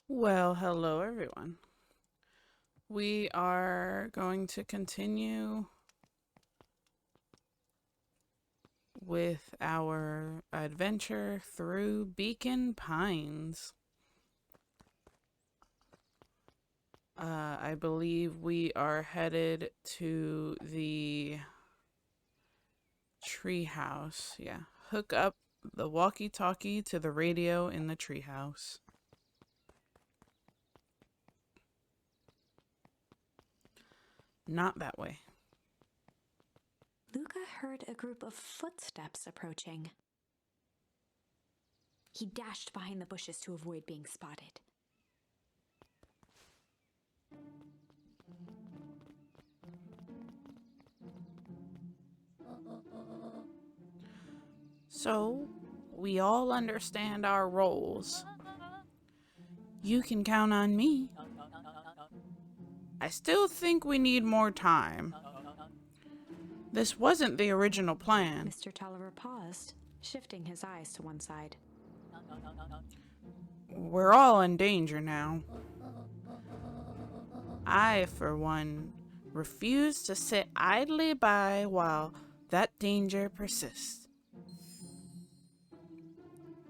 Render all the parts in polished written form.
Well, hello everyone. We are going to continue with our adventure through Beacon Pines. I believe we are headed to the treehouse. Yeah, hook up the walkie-talkie to the radio in the treehouse. Not that way. Luca heard a group of footsteps approaching. He dashed behind the bushes to avoid being spotted. So, we all understand our roles. You can count on me. I still think we need more time. This wasn't the original plan. Mr. Tolliver paused, shifting his eyes to one side. We're all in danger now. I, for one, refuse to sit idly by while that danger persists.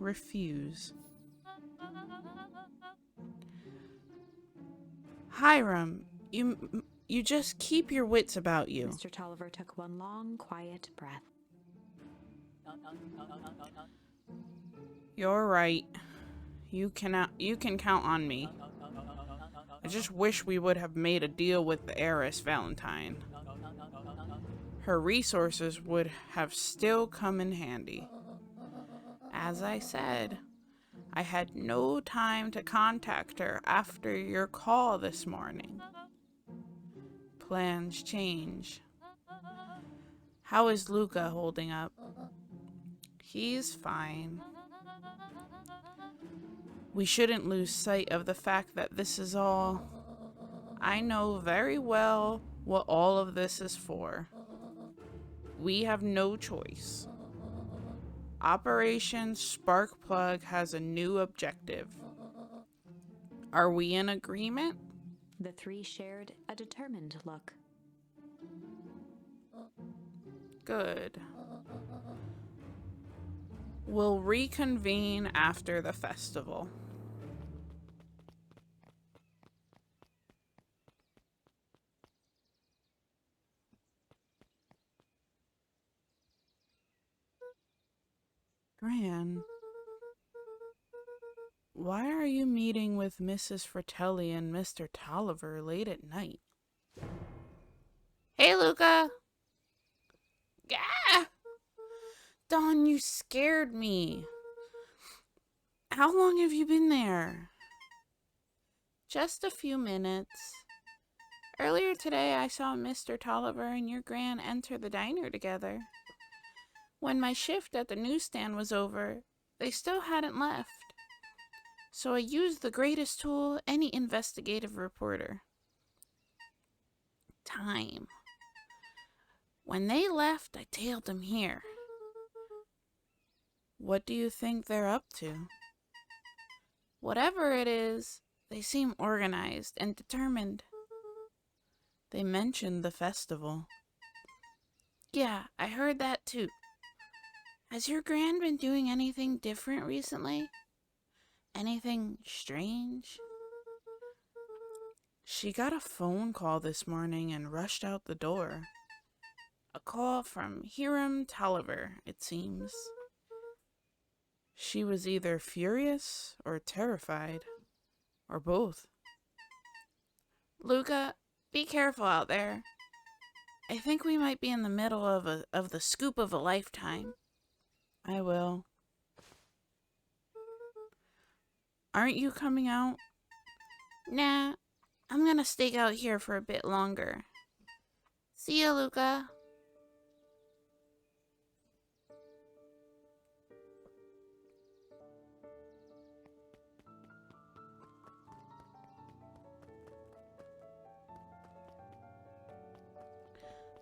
Refuse. Hiram, you just keep your wits about you. Mr. Tolliver took one long, quiet breath. You're right. You can count on me. I just wish we would have made a deal with the heiress Valentine. Her resources would have still come in handy. As I said, I had no time to contact her after your call this morning. Plans change. How is Luca holding up? He's fine. We shouldn't lose sight of the fact that this is all... I know very well what all of this is for. We have no choice. Operation Sparkplug has a new objective. Are we in agreement? The three shared a determined look. Good. We'll reconvene after the festival. Gran, why are you meeting with Mrs. Fratelli and Mr. Tolliver late at night? Hey, Luca! Gah! Dawn, you scared me. How long have you been there? Just a few minutes. Earlier today, I saw Mr. Tolliver and your Gran enter the diner together. When my shift at the newsstand was over, they still hadn't left. So I used the greatest tool any investigative reporter. Time. When they left, I tailed them here. What do you think they're up to? Whatever it is, they seem organized and determined. They mentioned the festival. Yeah, I heard that too. Has your Gran been doing anything different recently? Anything strange? She got a phone call this morning and rushed out the door. A call from Hiram Tolliver, it seems. She was either furious or terrified, or both. Luca, be careful out there. I think we might be in the middle of the scoop of a lifetime. I will. Aren't you coming out? Nah, I'm gonna stake out here for a bit longer. See ya, Luca.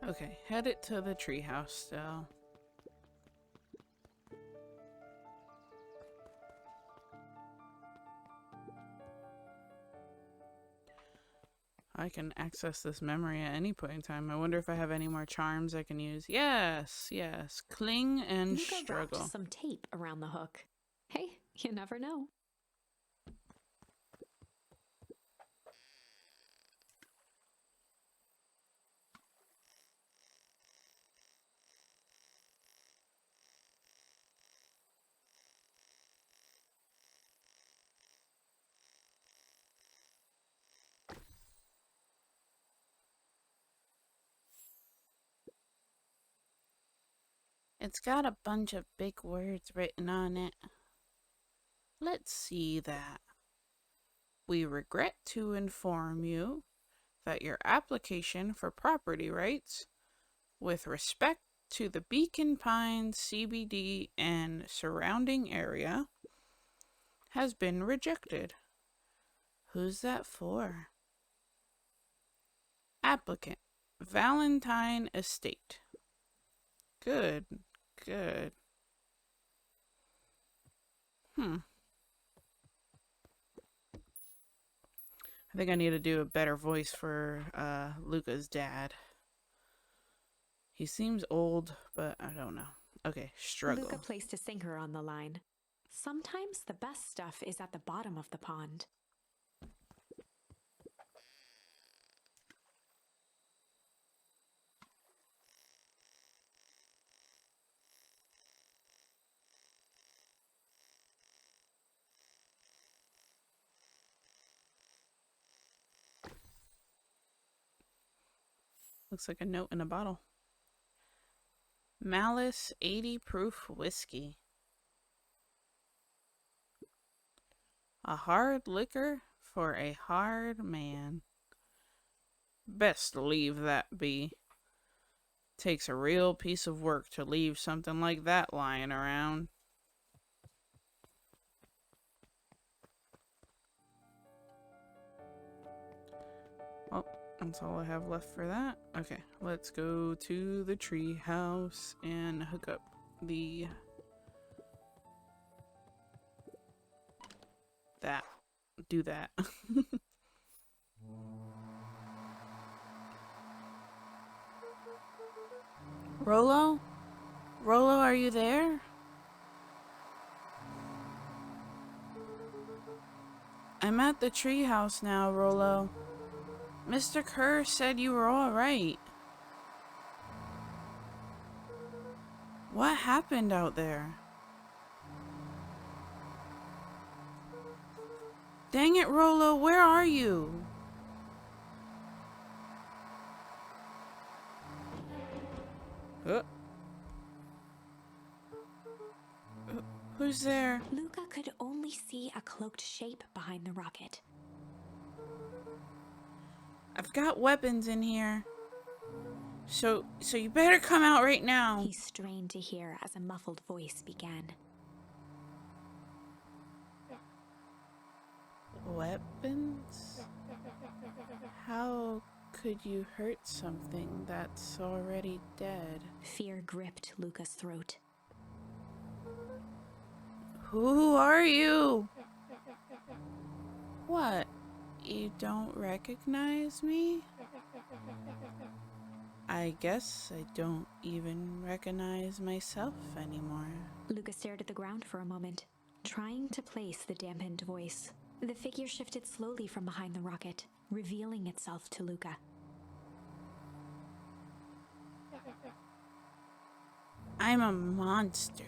Okay, headed to the treehouse still. I can access this memory at any point in time. I wonder if I have any more charms I can use. Yes, yes. Cling and Luca wrapped struggle. some tape around the hook. Hey, you never know. It's got a bunch of big words written on it. Let's see that. We regret to inform you that your application for property rights with respect to the Beacon Pines CBD and surrounding area has been rejected. Who's that for? Applicant, Valentine Estate. Good, good. I think I need to do a better voice for Luca's dad. He seems old, but I don't know. Okay, struggle. Luca placed a sinker on the line. Sometimes the best stuff is at the bottom of the pond. Looks like a note in a bottle. Malice 80 proof whiskey. A hard liquor for a hard man. Best leave that be. Takes a real piece of work to leave something like that lying around. Well, that's all I have left for that. Okay, let's go to the tree house and hook up the... that. Do that. Rollo? Rollo, are you there? I'm at the treehouse now, Rollo. Mr. Kerr said you were alright. What happened out there? Dang it, Rollo, where are you? Who's there? Luca could only see a cloaked shape behind the rocket. I've got weapons in here. So you better come out right now. He strained to hear as a muffled voice began. Weapons? How could you hurt something that's already dead? Fear gripped Luca's throat. Who are you? What? You don't recognize me? I guess I don't even recognize myself anymore. Luca stared at the ground for a moment, trying to place the dampened voice. The figure shifted slowly from behind the rocket, revealing itself to Luca. I'm a monster.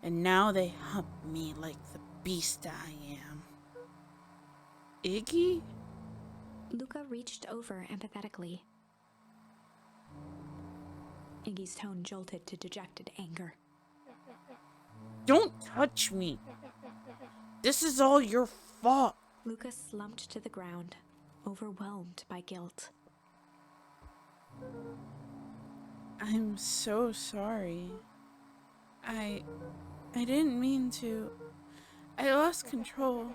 And now they hump me like the beast I am. Iggy? Luca reached over empathetically. Iggy's tone jolted to dejected anger. Don't touch me. This is all your fault. Luca slumped to the ground, overwhelmed by guilt. I'm so sorry. I didn't mean to. I lost control.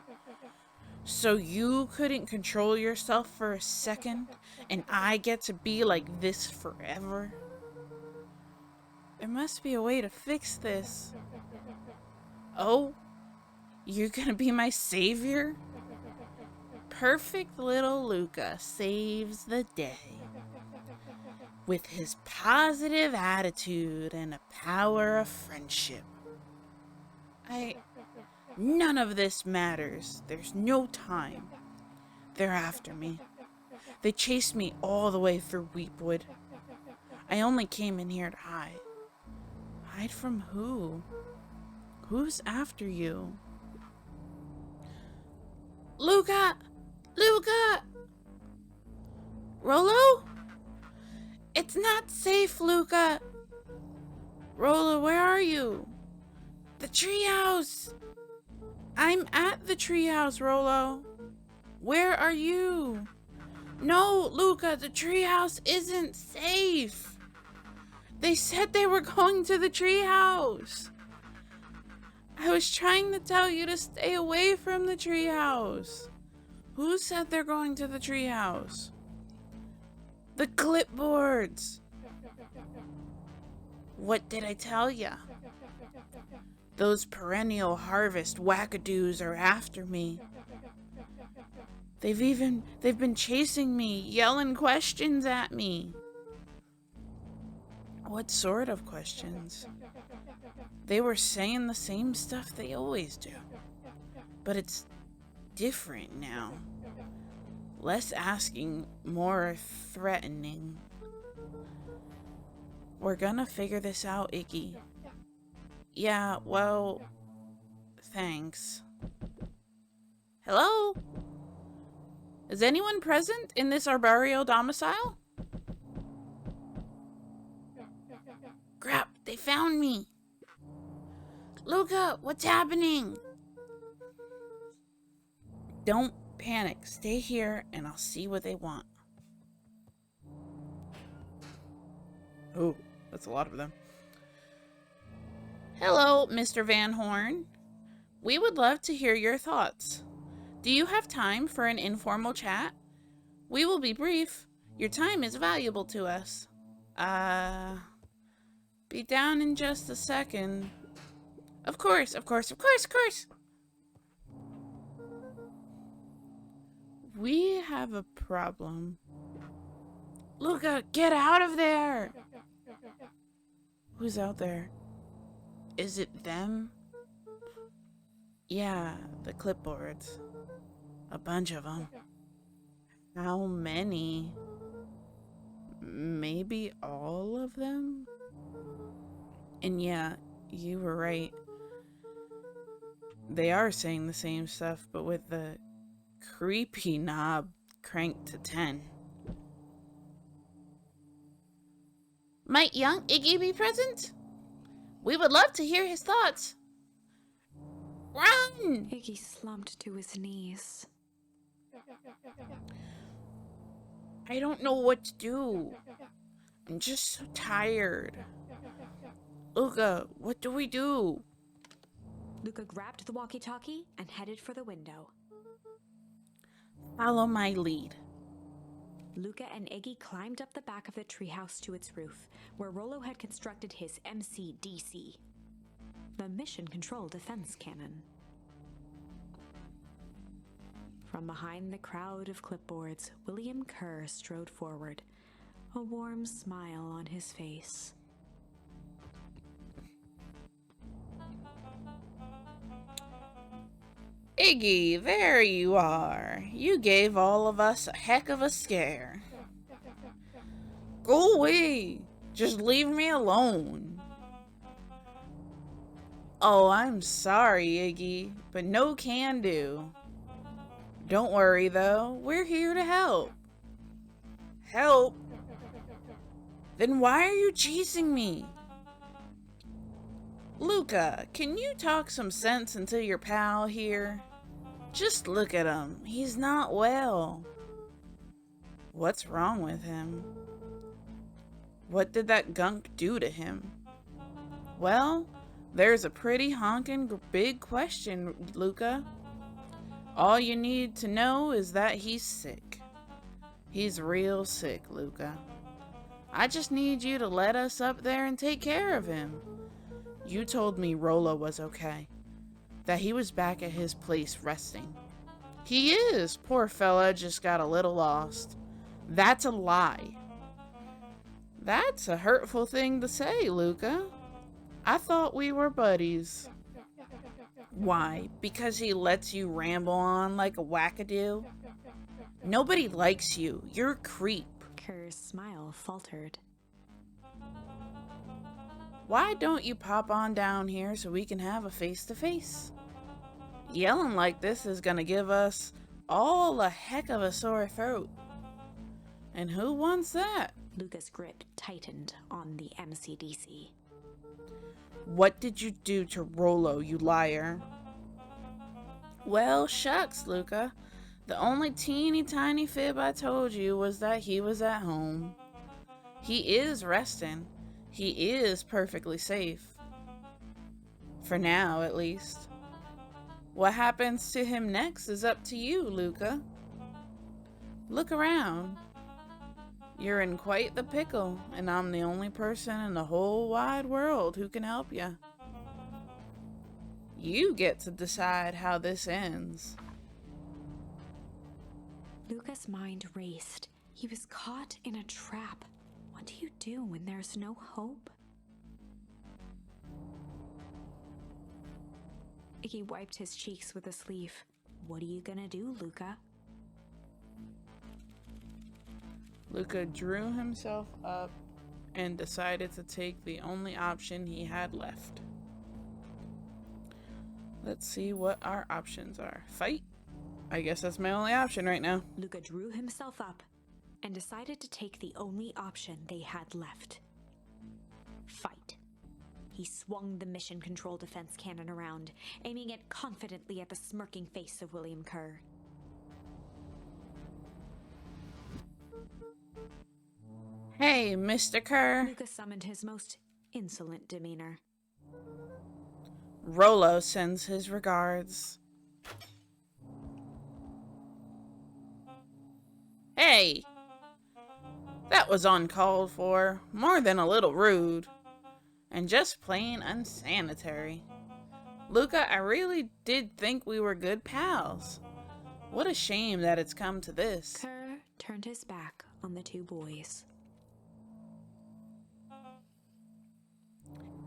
So you couldn't control yourself for a second, and I get to be like this forever? There must be a way to fix this. Oh? You're gonna be my savior? perfect little Luca saves the day with his positive attitude and a power of friendship. None of this matters. There's no time. They're after me. They chased me all the way through Weepwood. I only came in here to hide. Hide from who? Who's after you? Luca! Luca! Rollo? It's not safe, Luca! Rollo, where are you? The treehouse! I'm at the treehouse, Rollo. Where are you? No, Luca, the treehouse isn't safe. They said they were going to the treehouse. I was trying to tell you to stay away from the treehouse. Who said they're going to the treehouse? The clipboards. What did I tell ya? Those perennial harvest wackadoos are after me. They've been chasing me, yelling questions at me. What sort of questions? They were saying the same stuff they always do. But it's different now. Less asking, more threatening. We're gonna figure this out, Iggy. Yeah, well, thanks. Hello? Is anyone present in this arboreal domicile? Crap, they found me. Luca, what's happening? Don't panic. Stay here and I'll see what they want. Oh, that's a lot of them. Hello, Mr. Van Horn. We would love to hear your thoughts. Do you have time for an informal chat? We will be brief. Your time is valuable to us. Be down in just a second. Of course. We have a problem. Luca, get out of there! Who's out there? Is it them? Yeah, the clipboards. A bunch of them. How many? Maybe all of them? And yeah, you were right. They are saying the same stuff, but with the creepy knob cranked to 10. Might young Iggy be present? We would love to hear his thoughts. Run! Iggy slumped to his knees. I don't know what to do. I'm just so tired. Luca, what do we do? Luca grabbed the walkie-talkie and headed for the window. Follow my lead. Luca and Iggy climbed up the back of the treehouse to its roof, where Rollo had constructed his MCDC, the Mission Control Defense Cannon. From behind the crowd of clipboards, William Kerr strode forward, a warm smile on his face. Iggy, there you are. You gave all of us a heck of a scare. Go away. Just leave me alone. Oh, I'm sorry, Iggy, but no can do. Don't worry, though. We're here to help. Help? Then why are you chasing me? Luca, can you talk some sense into your pal here? Just look at him. He's not well. What's wrong with him? What did that gunk do to him? Well, there's a pretty honkin' big question, Luca. All you need to know is that he's sick. He's real sick, Luca. I just need you to let us up there and take care of him. You told me Rollo was okay, that he was back at his place resting. He is. Poor fella just got a little lost. That's a lie. That's a hurtful thing to say, Luca. I thought we were buddies. Why? Because he lets you ramble on like a wackadoo? Nobody likes you. You're a creep. Kerr's smile faltered. Why don't you pop on down here so we can have a face-to-face? Yelling like this is gonna give us all a heck of a sore throat. And who wants that? Luca's grip tightened on the MCDC. What did you do to Rollo, you liar? Well, shucks, Luca. The only teeny tiny fib I told you was that he was at home. He is resting. He is perfectly safe. For now, at least. What happens to him next is up to you, Luca. Look around. You're in quite the pickle, and I'm the only person in the whole wide world who can help you. You get to decide how this ends. Luca's mind raced. He was caught in a trap. What do you do when there's no hope? Iggy wiped his cheeks with a sleeve. What are you gonna do, Luca? Luca drew himself up and decided to take the only option he had left. Let's see what our options are. Fight? I guess that's my only option right now. Luca drew himself up and decided to take the only option they had left. Fight. He swung the mission control defense cannon around, aiming it confidently at the smirking face of William Kerr. Hey, Mr. Kerr. Luca summoned his most insolent demeanor. Rollo sends his regards. Hey! That was uncalled for, more than a little rude, and just plain unsanitary. Luca, I really did think we were good pals. What a shame that it's come to this. Kerr turned his back on the two boys.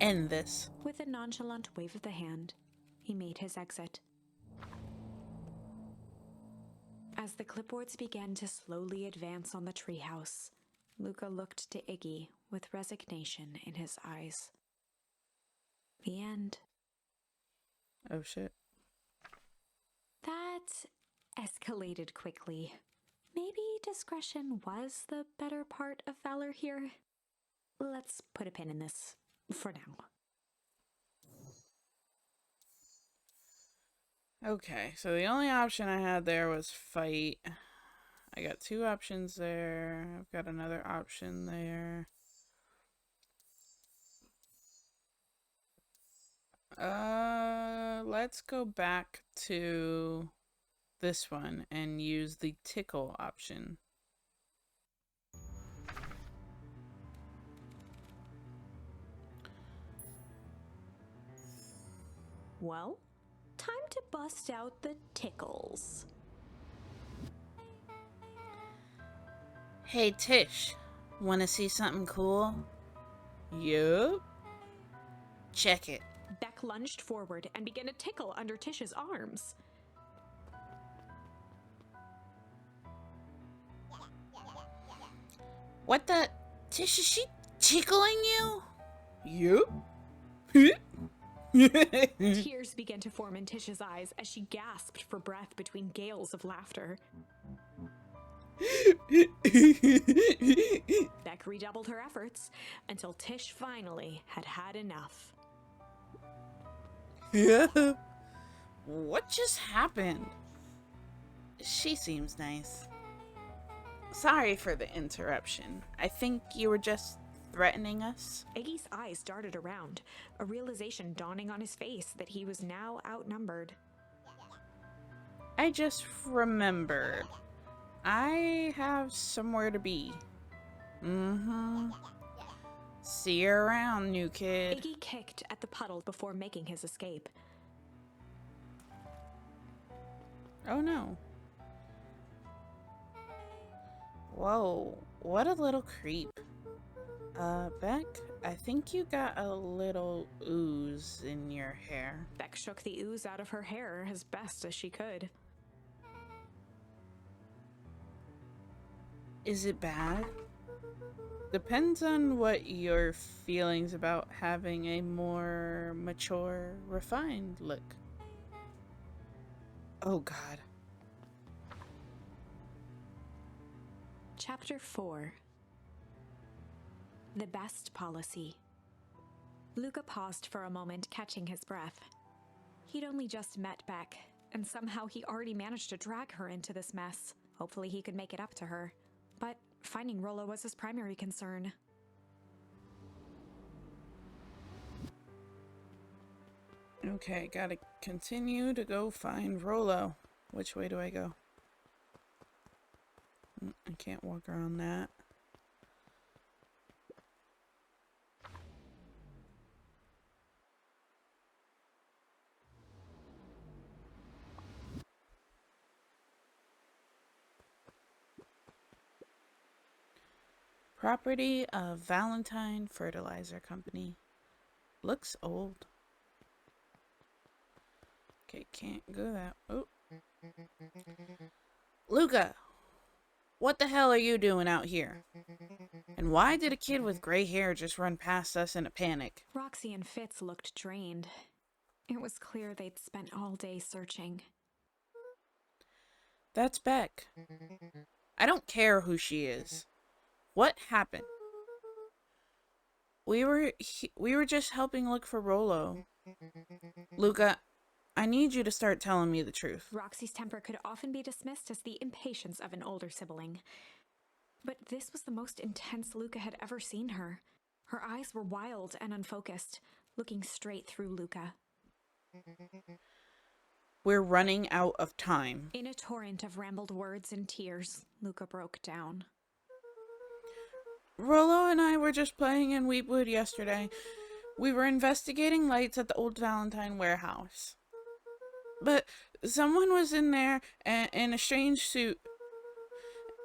End this. With a nonchalant wave of the hand, he made his exit. As the clipboards began to slowly advance on the treehouse, Luca looked to Iggy with resignation in his eyes. The end. Oh shit. That escalated quickly. Maybe discretion was the better part of valor here. Let's put a pin in this for now. Okay, so the only option I had there was fight. I got two options there. I've got another option there. Let's go back to this one and use the tickle option. Well, time to bust out the tickles. Hey Tish, wanna see something cool? Yup. Check it. Beck lunged forward and began to tickle under Tish's arms. What the? Tish, is she tickling you? Yup. Tears began to form in Tish's eyes as she gasped for breath between gales of laughter. Beck redoubled her efforts until Tish finally had had enough. Yeah. What just happened? She seems nice. Sorry for the interruption. I think you were just threatening us. Iggy's eyes darted around, a realization dawning on his face that he was now outnumbered. I just remembered. I have somewhere to be. See you around, new kid. Iggy kicked at the puddle before making his escape. Oh no. Whoa, what a little creep. Beck, I think you got a little ooze in your hair. Beck shook the ooze out of her hair as best as she could. Is it bad? Depends on what your feelings about having a more mature, refined look. Oh God. Chapter 4. The Best Policy. Luca paused for a moment, catching his breath. He'd only just met Beck, and somehow he already managed to drag her into this mess. Hopefully he could make it up to her. But finding Rollo was his primary concern. Okay, gotta continue to go find Rollo. Which way do I go? I can't walk around that. Property of Valentine Fertilizer Company. Looks old. Okay, can't go that. Oh. Luca! What the hell are you doing out here? And why did a kid with gray hair just run past us in a panic? Roxy and Fitz looked drained. It was clear they'd spent all day searching. That's Beck. I don't care who she is. What happened? We were just helping look for Rollo. Luca, I need you to start telling me the truth. Roxy's temper could often be dismissed as the impatience of an older sibling. But this was the most intense Luca had ever seen her. Her eyes were wild and unfocused, looking straight through Luca. We're running out of time. In a torrent of rambled words and tears, Luca broke down. Rollo and I were just playing in Wheatwood yesterday. We were investigating lights at the old Valentine warehouse. But someone was in there in a strange suit.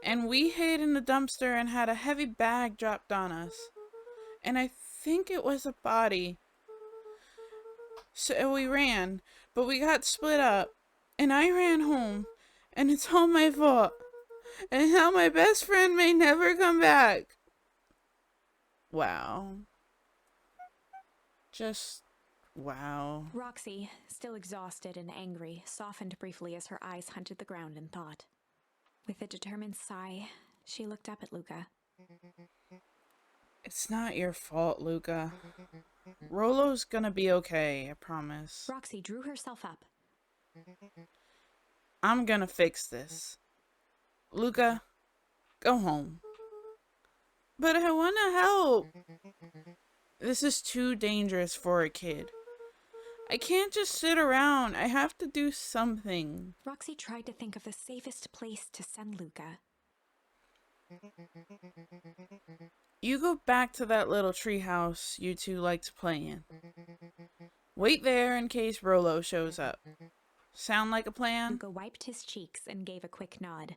And we hid in the dumpster and had a heavy bag dropped on us. And I think it was a body. So we ran, but we got split up. And I ran home. And it's all my fault. And now my best friend may never come back. Wow. Just wow. Roxy, still exhausted and angry, softened briefly as her eyes hunted the ground in thought. With a determined sigh, she looked up at Luca. It's not your fault, Luca. Rollo's gonna be okay, I promise. Roxy drew herself up. I'm gonna fix this. Luca, go home. But I wanna help. This is too dangerous for a kid. I can't just sit around. I have to do something. Roxy tried to think of the safest place to send Luca. You go back to that little treehouse you two like to play in. Wait there in case Rollo shows up. Sound like a plan? Luca wiped his cheeks and gave a quick nod.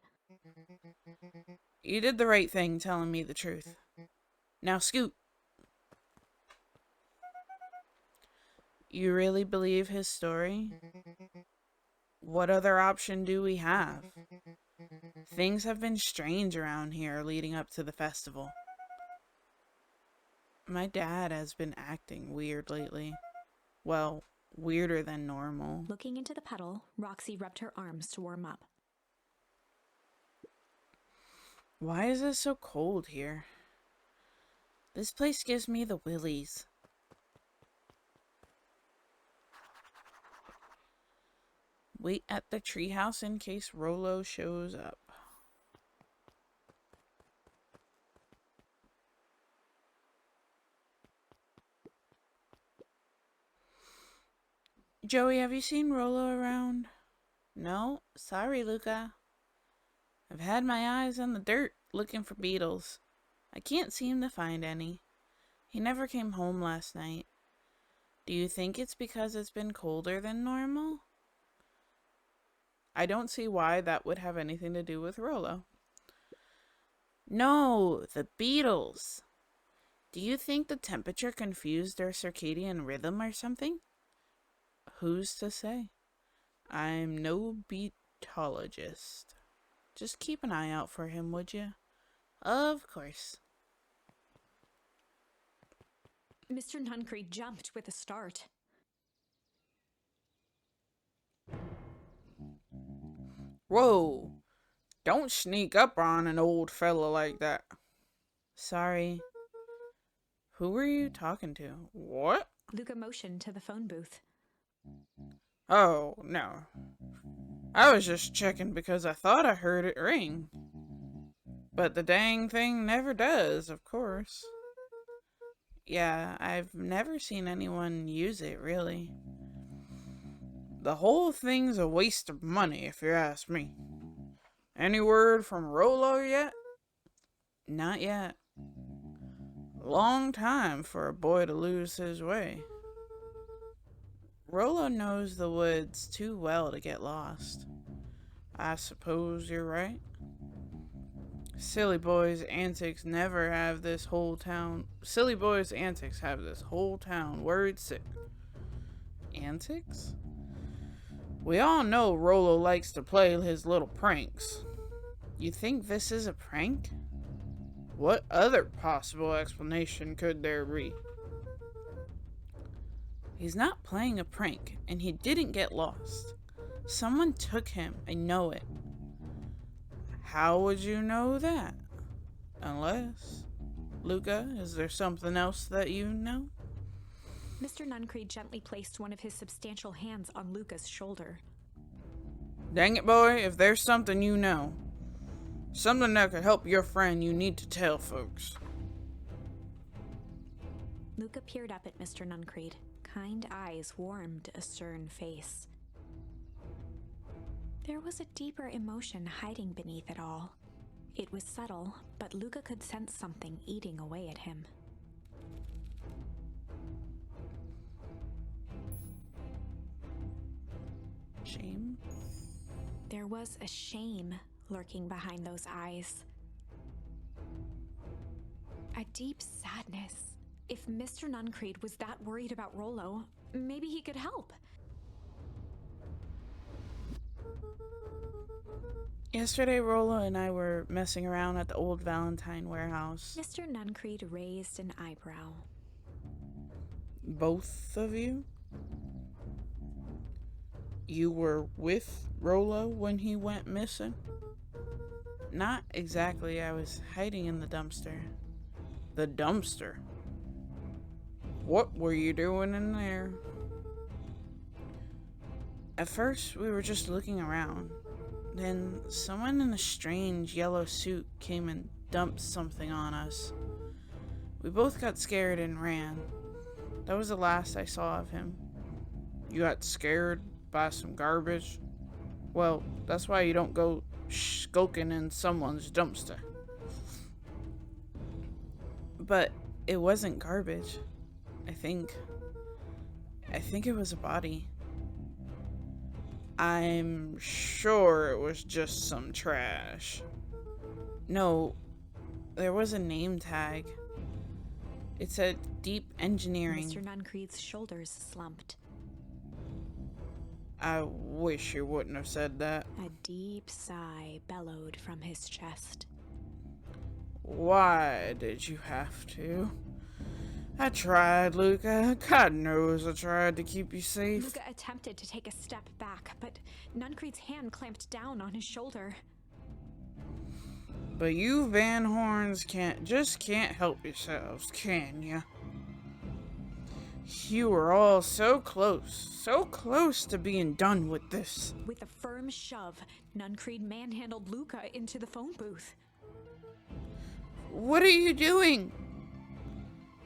You did the right thing telling me the truth. Now scoot. You really believe his story? What other option do we have? Things have been strange around here leading up to the festival. My dad has been acting weird lately. Well, weirder than normal. Looking into the puddle, Roxy rubbed her arms to warm up. Why is it so cold here? This place gives me the willies. Wait at the treehouse in case Rollo shows up. Joey, have you seen Rollo around? No? Sorry, Luca. I've had my eyes on the dirt looking for beetles. I can't seem to find any. He never came home last night. Do you think it's because it's been colder than normal? I don't see why that would have anything to do with Rollo. No, the Beatles. Do you think the temperature confused their circadian rhythm or something? Who's to say? I'm no beatologist. Just keep an eye out for him, would you? Of course. Mr. Nuncreed jumped with a start. Whoa! Don't sneak up on an old fella like that. Sorry. Who were you talking to? What? Luca motioned to the phone booth. Oh, no. I was just checking because I thought I heard it ring. But the dang thing never does, of course. Yeah, I've never seen anyone use it, really. The whole thing's a waste of money, if you ask me. Any word from Rollo yet? Not yet. Long time for a boy to lose his way. Rollo knows the woods too well to get lost. I suppose you're right. Silly boys' antics have this whole town worried sick. Antics? We all know Rollo likes to play his little pranks. You think this is a prank? What other possible explanation could there be? He's not playing a prank, and he didn't get lost. Someone took him, I know it. How would you know that? Unless... Luca, is there something else that you know? Mr. Nuncreed gently placed one of his substantial hands on Luca's shoulder. Dang it, boy, if there's something you know, something that could help your friend, you need to tell folks. Luca peered up at Mr. Nuncreed. Kind eyes warmed a stern face. There was a deeper emotion hiding beneath it all. It was subtle, but Luca could sense something eating away at him. Shame? There was a shame lurking behind those eyes. A deep sadness. If Mr. Nuncreed was that worried about Rollo, maybe he could help. Yesterday, Rollo and I were messing around at the old Valentine warehouse. Mr. Nuncreed raised an eyebrow. Both of you? You were with Rollo when he went missing? Not exactly. I was hiding in the dumpster. The dumpster? What were you doing in there? At first, we were just looking around. Then, someone in a strange yellow suit came and dumped something on us. We both got scared and ran. That was the last I saw of him. You got scared by some garbage? Well, that's why you don't go skulking in someone's dumpster. But it wasn't garbage. I think it was a body. I'm sure it was just some trash. No, there was a name tag. It said Deep Engineering. Mr. Nuncreed's shoulders slumped. I wish you wouldn't have said that. A deep sigh bellowed from his chest. Why did you have to? I tried, Luca. God knows I tried to keep you safe. Luca attempted to take a step back, but Nuncreed's hand clamped down on his shoulder. But you Van Horns can't help yourselves, can ya? You were all so close to being done with this. With a firm shove, Nuncreed manhandled Luca into the phone booth. What are you doing?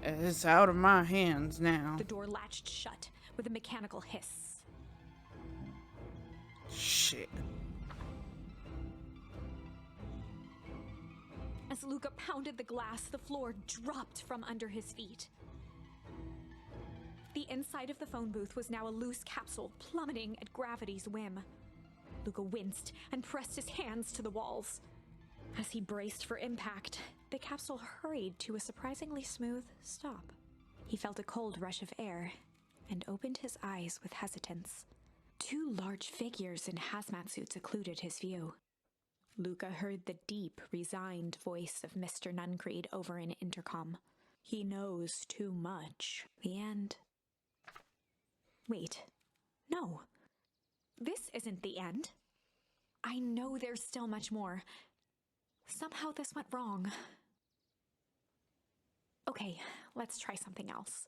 It's out of my hands now. The door latched shut with a mechanical hiss. Shit. As Luca pounded the glass, the floor dropped from under his feet. The inside of the phone booth was now a loose capsule, plummeting at gravity's whim. Luca winced and pressed his hands to the walls. As he braced for impact, the capsule hurried to a surprisingly smooth stop. He felt a cold rush of air and opened his eyes with hesitance. Two large figures in hazmat suits occluded his view. Luca heard the deep, resigned voice of Mr. Nuncreed over an intercom. He knows too much. The end. Wait. No. This isn't the end. I know there's still much more. Somehow this went wrong. Okay, let's try something else.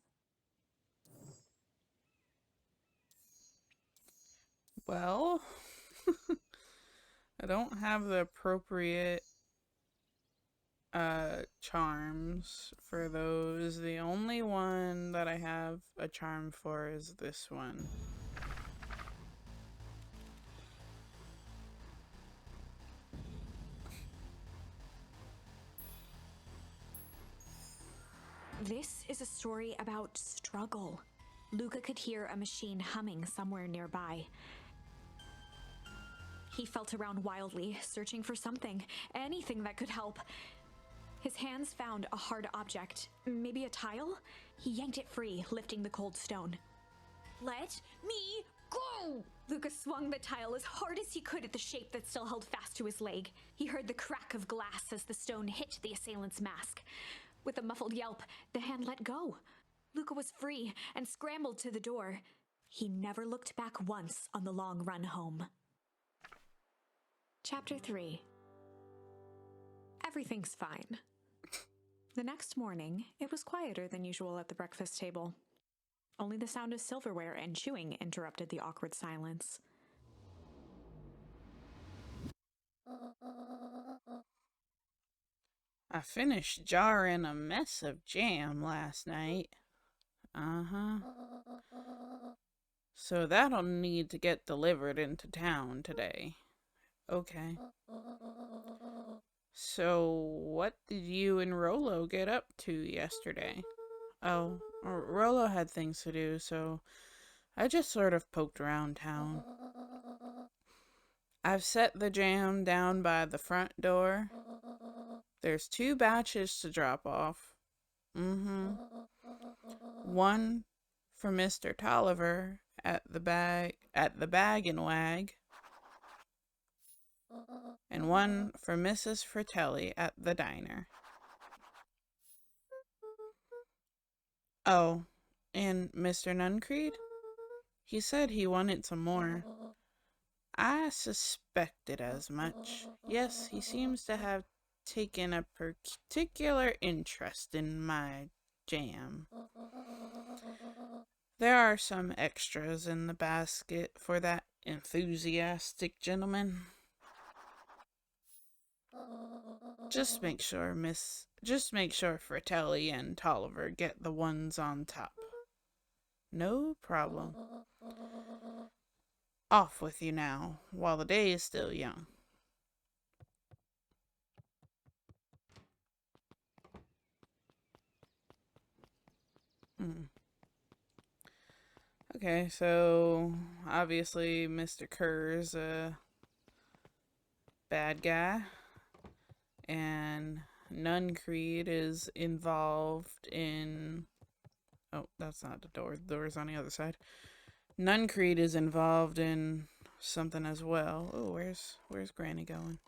Well, I don't have the appropriate charms for those. The only one that I have a charm for is this one. This is a story about struggle. Luca could hear a machine humming somewhere nearby. He felt around wildly, searching for something, anything that could help. His hands found a hard object, maybe a tile? He yanked it free, lifting the cold stone. Let me go! Luca swung the tile as hard as he could at the shape that still held fast to his leg. He heard the crack of glass as the stone hit the assailant's mask. With a muffled yelp, the hand let go. Luca was free and scrambled to the door. He never looked back once on the long run home. Chapter 3. Everything's fine. The next morning, it was quieter than usual at the breakfast table. Only the sound of silverware and chewing interrupted the awkward silence. I finished jarring a mess of jam last night. So that'll need to get delivered into town today. Okay. So what did you and Rolo get up to yesterday? Oh, Rolo had things to do, so I just sort of poked around town. I've set the jam down by the front door. There's 2 batches to drop off. One for Mr. Tolliver at the Bag and Wag, and one for Mrs. Fratelli at the diner. Oh, and Mr. Nuncreed? He said he wanted some more. I suspected as much. Yes, he seems to have taken a particular interest in my jam. There are some extras in the basket for that enthusiastic gentleman. Just make sure Fratelli and Tolliver get the ones on top. No problem. Off with you now, while the day is still young. Okay, so obviously Mr. Kerr's a bad guy, and Nuncreed is involved in... Oh, that's not the door. The door's on the other side. Nuncreed is involved in something as well. Oh, where's Granny going?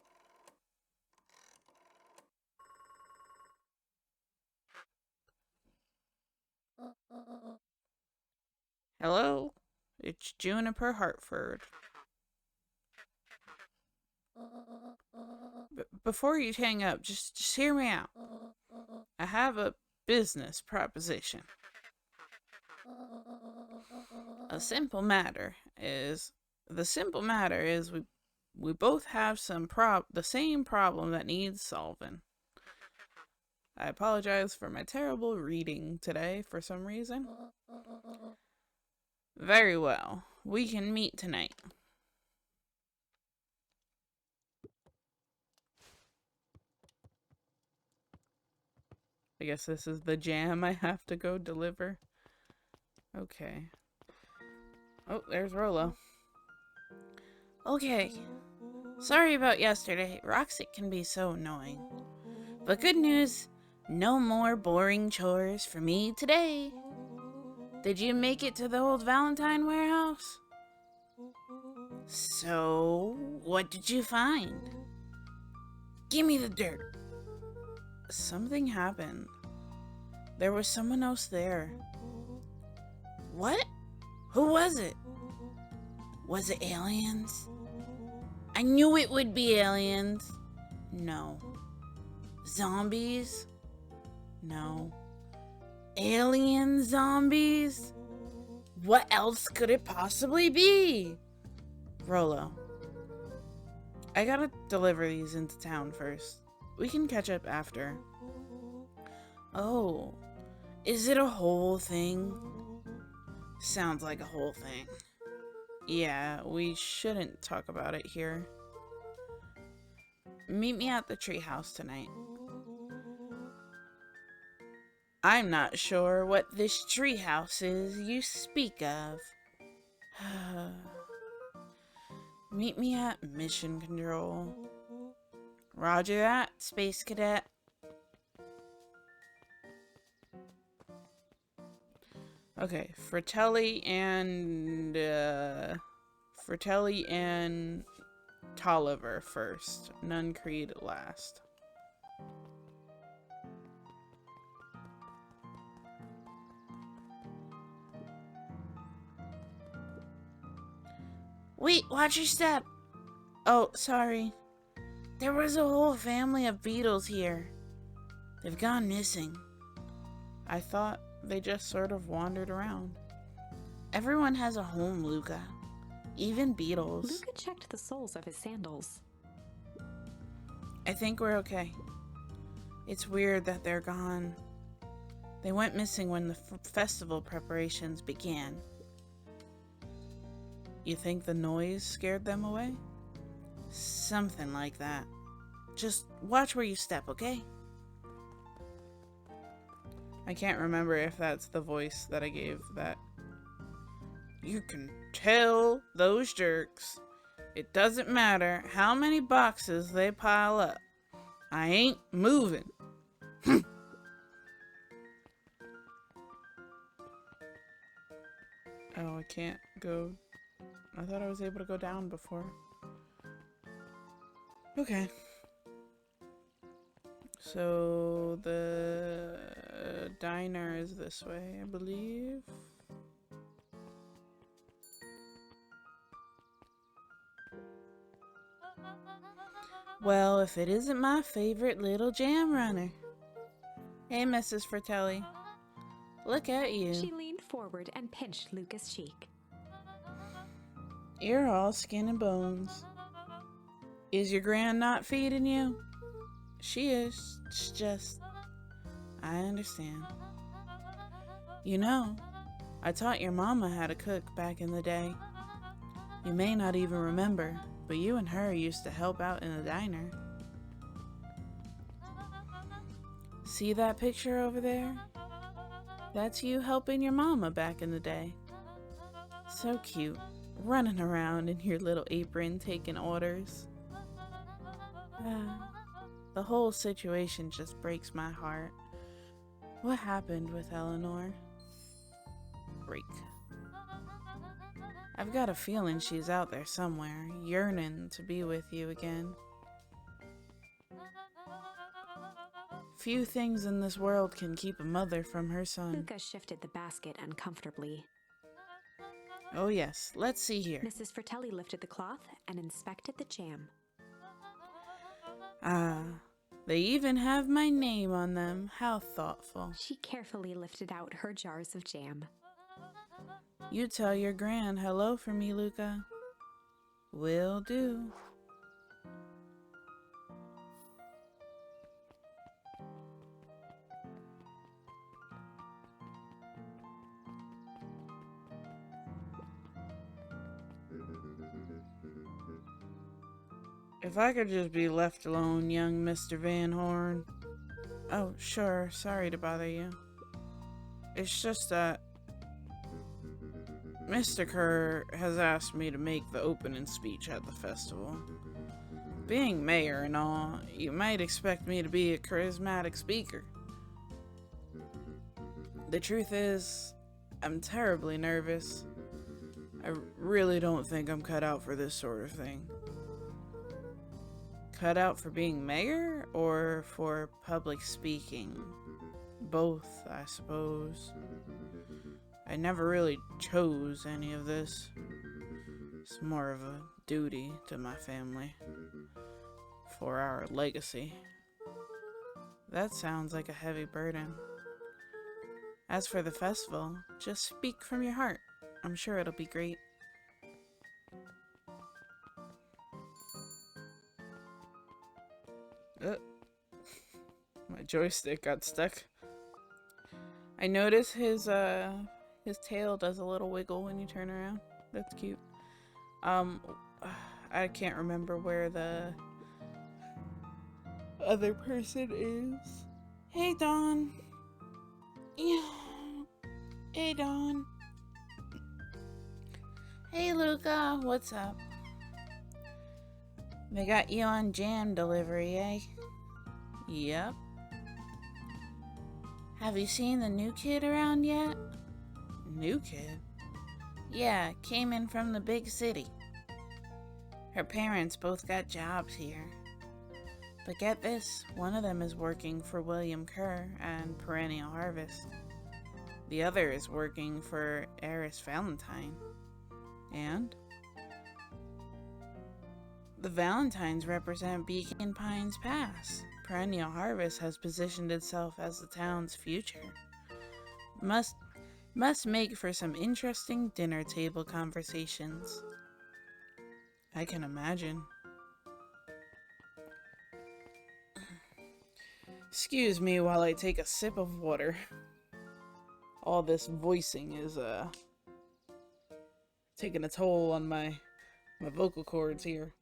Hello? It's Juniper Hartford. Before you hang up, just hear me out. I have a business proposition. The simple matter is we both have the same problem that needs solving. I apologize for my terrible reading today for some reason. Very well. We can meet tonight. I guess this is the jam I have to go deliver. Okay. Oh, there's Rolo. Okay. Sorry about yesterday. Roxy can be so annoying. But good news, no more boring chores for me today. Did you make it to the old Valentine warehouse? So, what did you find? Give me the dirt. Something happened. There was someone else there. What? Who was it? Was it aliens? I knew it would be aliens. No. Zombies? No. Alien zombies? What else could it possibly be? Rolo, I gotta deliver these into town first. We can catch up after. Oh, is it a whole thing? Sounds like a whole thing. Yeah, we shouldn't talk about it here. Meet me at the treehouse tonight. I'm not sure what this treehouse is you speak of. Meet me at mission control. Roger that, Space Cadet. Okay, Fratelli and Tolliver first. None Creed last. Wait, watch your step. Oh, sorry. There was a whole family of beetles here. They've gone missing. I thought they just sort of wandered around. Everyone has a home, Luca. Even beetles. Luca checked the soles of his sandals. I think we're okay. It's weird that they're gone. They went missing when the festival preparations began. You think the noise scared them away? Something like that. Just watch where you step, okay? I can't remember if that's the voice that I gave that. You can tell those jerks. It doesn't matter how many boxes they pile up. I ain't moving. Oh, I can't go. I thought I was able to go down before. Okay. So the diner is this way, I believe. Well, if it isn't my favorite little jam runner. Hey, Mrs. Fratelli. Look at you. She leaned forward and pinched Luca's cheek. You're all skin and bones. Is your gran not feeding you? She is. It's just... I understand. You know, I taught your mama how to cook back in the day. You may not even remember, but you and her used to help out in the diner. See that picture over there? That's you helping your mama back in the day. So cute, running around in your little apron taking orders. The whole situation just breaks my heart. What happened with Eleanor? Break. I've got a feeling she's out there somewhere, yearning to be with you again. Few things in this world can keep a mother from her son. Luca shifted the basket uncomfortably. Oh yes, let's see here. Mrs. Fratelli lifted the cloth and inspected the jam. Ah, they even have my name on them. How thoughtful. She carefully lifted out her jars of jam. You tell your gran hello for me, Luca. Will do. If I could just be left alone, young Mr. Van Horn. Oh, sure, sorry to bother you. It's just that... Mr. Kerr has asked me to make the opening speech at the festival. Being mayor and all, you might expect me to be a charismatic speaker. The truth is, I'm terribly nervous. I really don't think I'm cut out for this sort of thing. Cut out for being mayor or for public speaking? Both, I suppose. I never really chose any of this. It's more of a duty to my family. For our legacy. That sounds like a heavy burden. As for the festival, just speak from your heart. I'm sure it'll be great. My joystick got stuck. I notice his tail does a little wiggle when you turn around. That's cute. I can't remember where the other person is. Hey, Dawn. Yeah. Hey, Dawn. Hey, Luca. What's up? They got you on jam delivery, eh? Yep. Have you seen the new kid around yet? New kid? Yeah, came in from the big city. Her parents both got jobs here. But get this, one of them is working for William Kerr and Perennial Harvest. The other is working for Eris Valentine. And? The Valentines represent Beacon Pines Pass. Perennial Harvest has positioned itself as the town's future. Must make for some interesting dinner table conversations. I can imagine. Excuse me while I take a sip of water. All this voicing is taking a toll on my vocal cords here.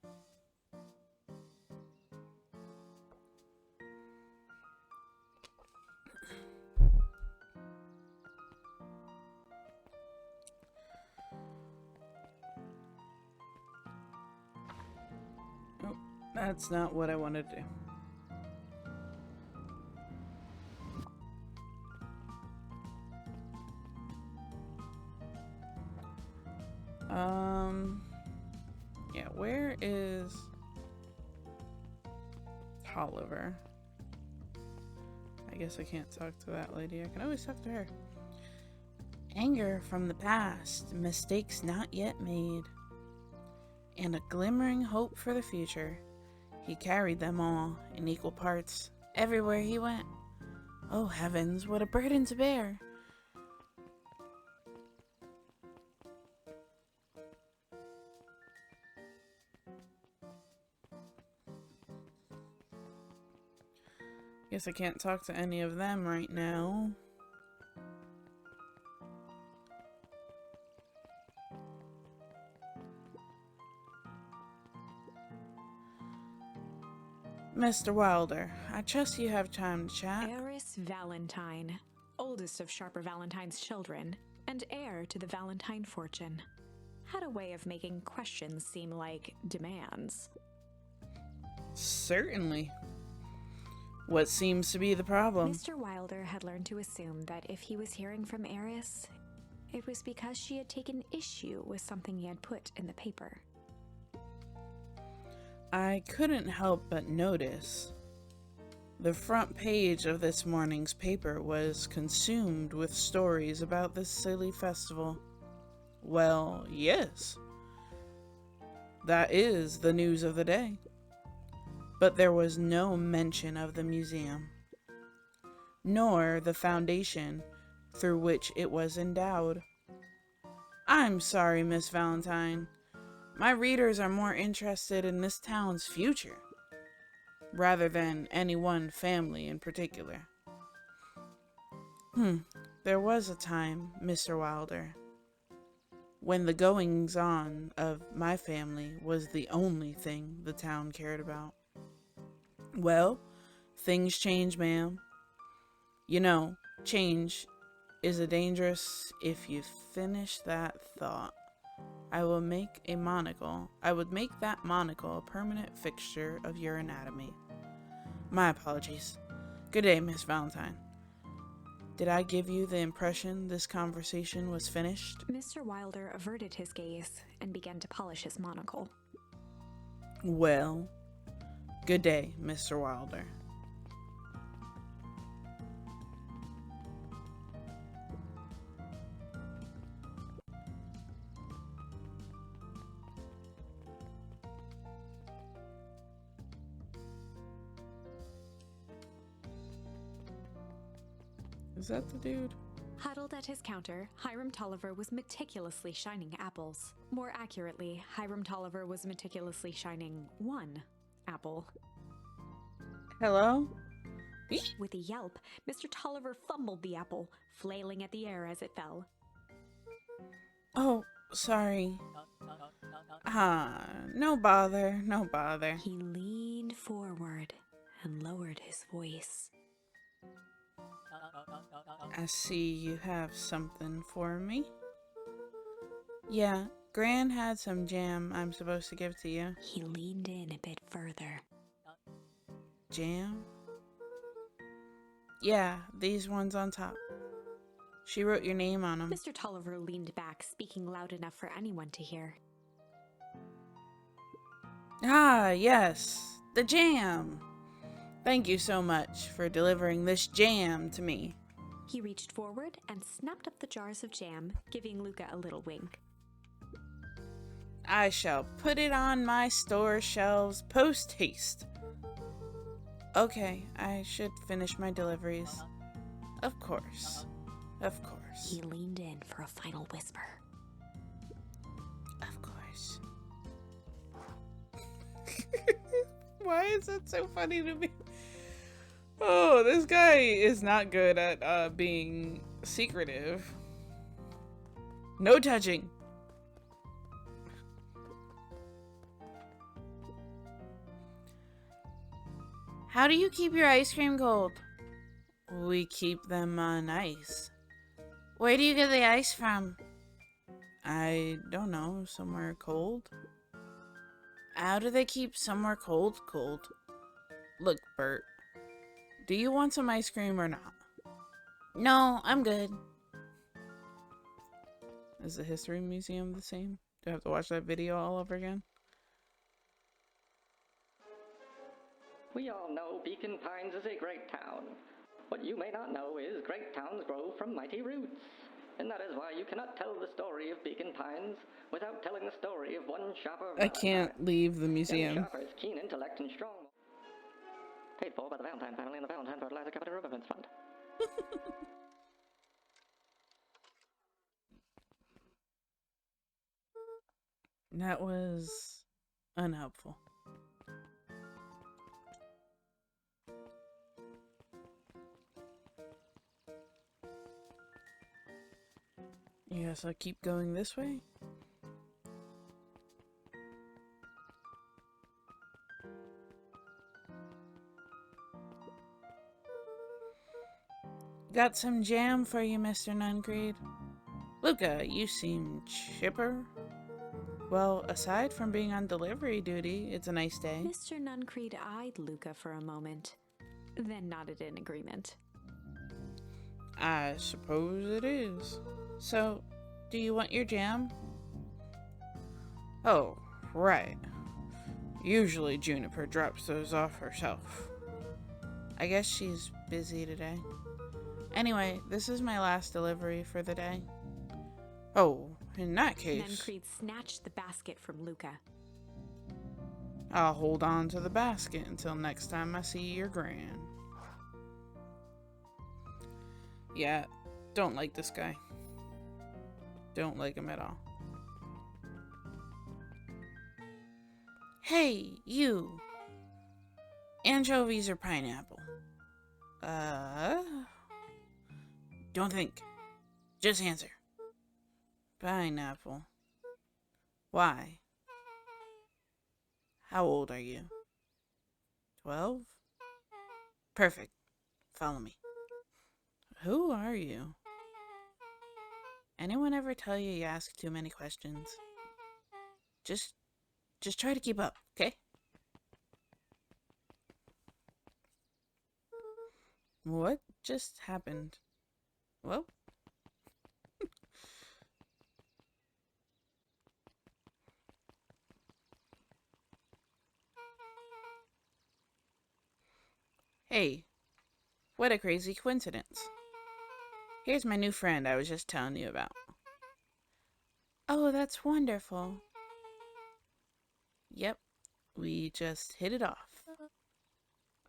Oh, that's not what I wanted to do. Yeah, where is Tolliver? I guess I can't talk to that lady. I can always talk to her. Anger from the past, mistakes not yet made, and a glimmering hope for the future. He carried them all in equal parts everywhere he went. Oh heavens, what a burden to bear! Guess I can't talk to any of them right now. Mr. Wilder, I trust you have time to chat. Eris Valentine, oldest of Sharper Valentine's children, and heir to the Valentine fortune, had a way of making questions seem like demands. Certainly. What seems to be the problem? Mr. Wilder had learned to assume that if he was hearing from Eris, it was because she had taken issue with something he had put in the paper. I couldn't help but notice. The front page of this morning's paper was consumed with stories about this silly festival. Well, yes. That is the news of the day. But there was no mention of the museum, nor the foundation through which it was endowed. I'm sorry, Miss Valentine. My readers are more interested in this town's future, rather than any one family in particular. There was a time, Mr. Wilder, when the goings-on of my family was the only thing the town cared about. Well, things change, ma'am. You know, change Is it dangerous if you finish that thought? I would make that monocle a permanent fixture of your anatomy. My apologies. Good day, Miss Valentine. Did I give you the impression this conversation was finished? Mr. Wilder averted his gaze and began to polish his monocle. Well, good day, Mr. Wilder. Is that the dude? Huddled at his counter, Hiram Tolliver was meticulously shining apples. More accurately, Hiram Tolliver was meticulously shining one apple. Hello? With a yelp, Mr. Tolliver fumbled the apple, flailing at the air as it fell. Oh, sorry. No bother, no bother. He leaned forward and lowered his voice. I see you have something for me. Yeah, Gran had some jam I'm supposed to give to you. He leaned in a bit further. Jam? Yeah, these ones on top. She wrote your name on them. Mr. Tolliver leaned back, speaking loud enough for anyone to hear. Ah, yes, the jam. Thank you so much for delivering this jam to me. He reached forward and snapped up the jars of jam, giving Luca a little wink. I shall put it on my store shelves post-haste. Okay, I should finish my deliveries. Of course. Of course. He leaned in for a final whisper. Of course. Why is that so funny to me? Oh, this guy is not good at being secretive. No touching. How do you keep your ice cream cold? We keep them on ice. Where do you get the ice from? I don't know, somewhere cold. How do they keep somewhere cold? Look, Bert. Do you want some ice cream or not? No, I'm good. Is the History Museum the same? Do I have to watch that video all over again? We all know Beacon Pines is a great town. What you may not know is great towns grow from mighty roots. And that is why you cannot tell the story of Beacon Pines without telling the story of one shopper. I can't leave the museum. Young shopper's keen intellect and strong. Paid for by the Valentine family and the Valentine Fertilizer Capital Riverfence Fund. That was unhelpful. Yes, I'll keep going this way. Got some jam for you, Mr. Nuncreed. Luca, you seem chipper. Well, aside from being on delivery duty, it's a nice day. Mr. Nuncreed eyed Luca for a moment, then nodded in agreement. I suppose it is. So, do you want your jam? Oh, right. Usually Juniper drops those off herself. I guess she's busy today. Anyway, this is my last delivery for the day. Oh, in that case, Nuncreed snatched the basket from Luca. I'll hold on to the basket until next time I see your Gran. Yeah, don't like this guy. Don't like him at all. Hey, you! Anchovies or pineapple? Don't think. Just answer. Pineapple. Why? How old are you? 12? Perfect. Follow me. Who are you? Anyone ever tell you you ask too many questions? Just try to keep up, okay? What just happened? Well, hey, what a crazy coincidence. Here's my new friend I was just telling you about. Oh, that's wonderful. Yep, we just hit it off.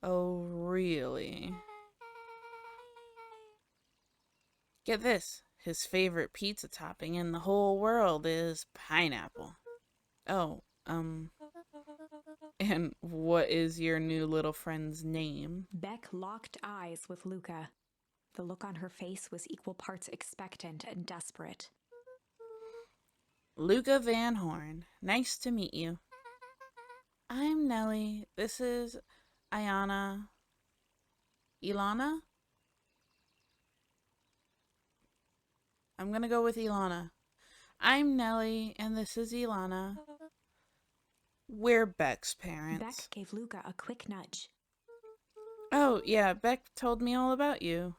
Oh, really? Get this. His favorite pizza topping in the whole world is pineapple. Oh, and what is your new little friend's name? Beck locked eyes with Luca. The look on her face was equal parts expectant and desperate. Luca Van Horn. Nice to meet you. I'm Nellie. This is Ayana. Ilana? I'm gonna go with Ilana. I'm Nellie, and this is Ilana. We're Beck's parents. Beck gave Luca a quick nudge. Oh, yeah, Beck told me all about you.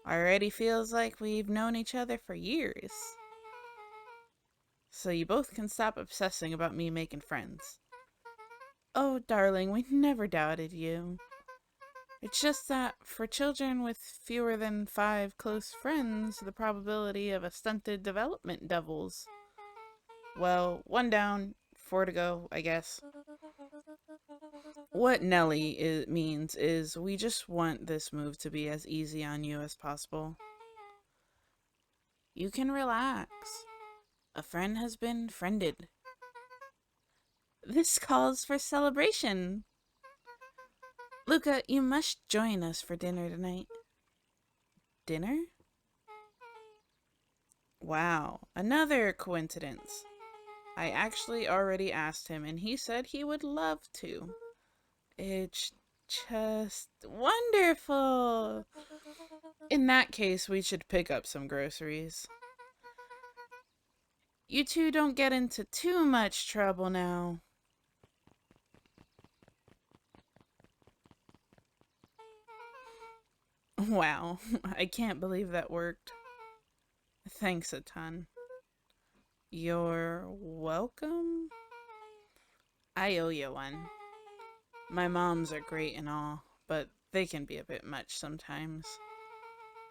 Already feels like we've known each other for years. So you both can stop obsessing about me making friends. Oh, darling, we never doubted you. It's just that for children with fewer than 5 close friends, the probability of a stunted development doubles. Well, 1 down, 4 to go, I guess. What Nellie means is we just want this move to be as easy on you as possible. You can relax. A friend has been friended. This calls for celebration. Luca, you must join us for dinner tonight. Dinner? Wow, another coincidence. I actually already asked him and he said he would love to. It's just wonderful. In that case, we should pick up some groceries. You two don't get into too much trouble now. Wow, I can't believe that worked. Thanks a ton. You're welcome? I owe you one. My moms are great and all, but they can be a bit much sometimes.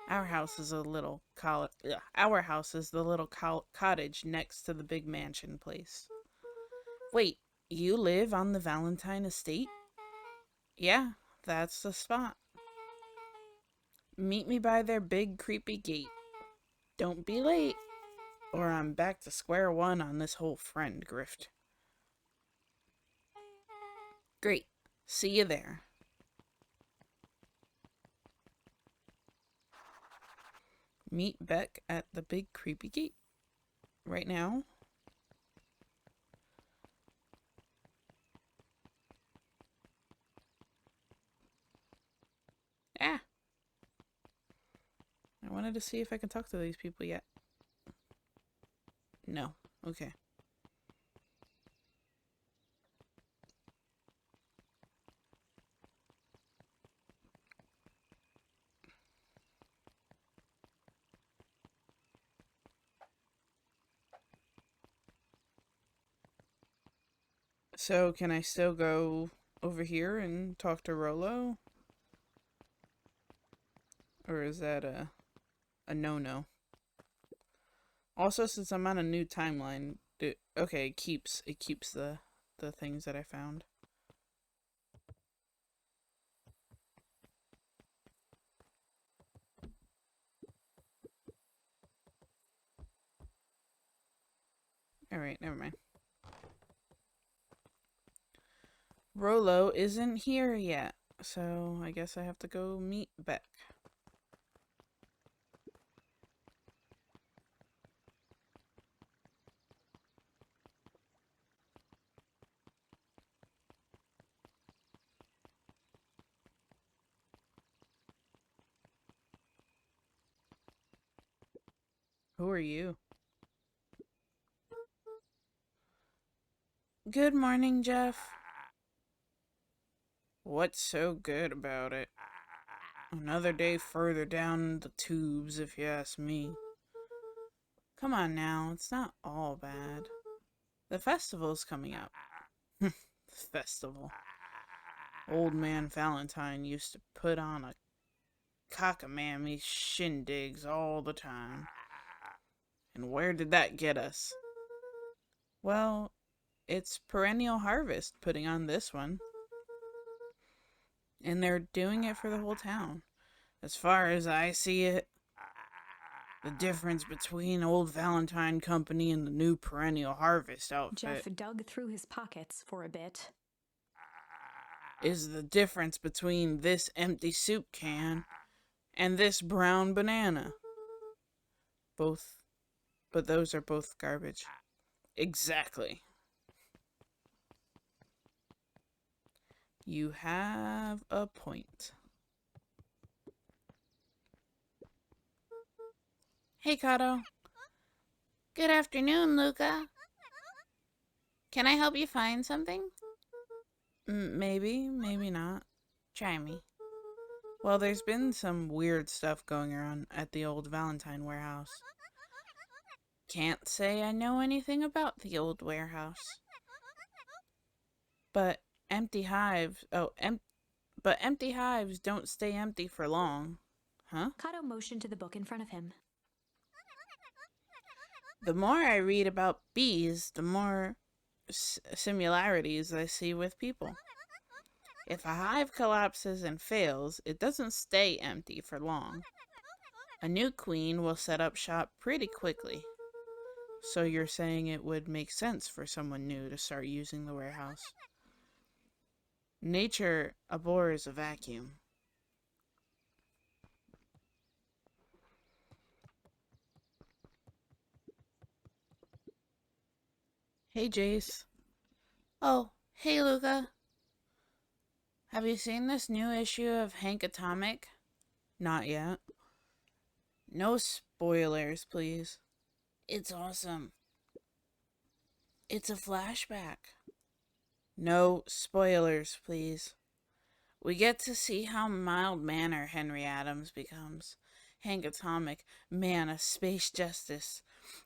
Our house is the little cottage next to the big mansion place. Wait, you live on the Valentine estate? Yeah, that's the spot. Meet me by their big creepy gate. Don't be late, or I'm back to square one on this whole friend grift. Great. See you there. Meet Beck at the big creepy gate. Right now. Ah. I wanted to see if I can talk to these people yet. No. Okay. So, can I still go over here and talk to Rolo? Or is that a no-no? Also, since I'm on a new timeline, okay, it keeps the things that I found. Alright, never mind. Rolo isn't here yet, so I guess I have to go meet Beck. Who are you? Good morning, Jeff. What's so good about it? Another day further down the tubes, if you ask me. Come on now, it's not all bad. The festival's coming up. Festival. Old man Valentine used to put on a cockamamie shindigs all the time. And where did that get us? Well, it's Perennial Harvest putting on this one. And they're doing it for the whole town. As far as I see it, the difference between Old Valentine Company and the new Perennial Harvest outfit Jeff dug through his pockets for a bit. is the difference between this empty soup can and this brown banana. But those are both garbage. Exactly. You have a point. Hey, Kato. Good afternoon, Luca. Can I help you find something? Maybe, maybe not. Try me. Well, there's been some weird stuff going around at the old Valentine warehouse. Can't say I know anything about the old warehouse. But empty hives don't stay empty for long. Huh? Kato motioned to the book in front of him. The more I read about bees, the more similarities I see with people. If a hive collapses and fails, it doesn't stay empty for long. A new queen will set up shop pretty quickly. So you're saying it would make sense for someone new to start using the warehouse. Nature abhors a vacuum. Hey, Jace. Oh, hey, Luca. Have you seen this new issue of Hank Atomic? Not yet. No spoilers, please. It's awesome. It's a flashback. No spoilers, please. We get to see how mild-mannered Henry Adams becomes. Hank Atomic, man of space justice.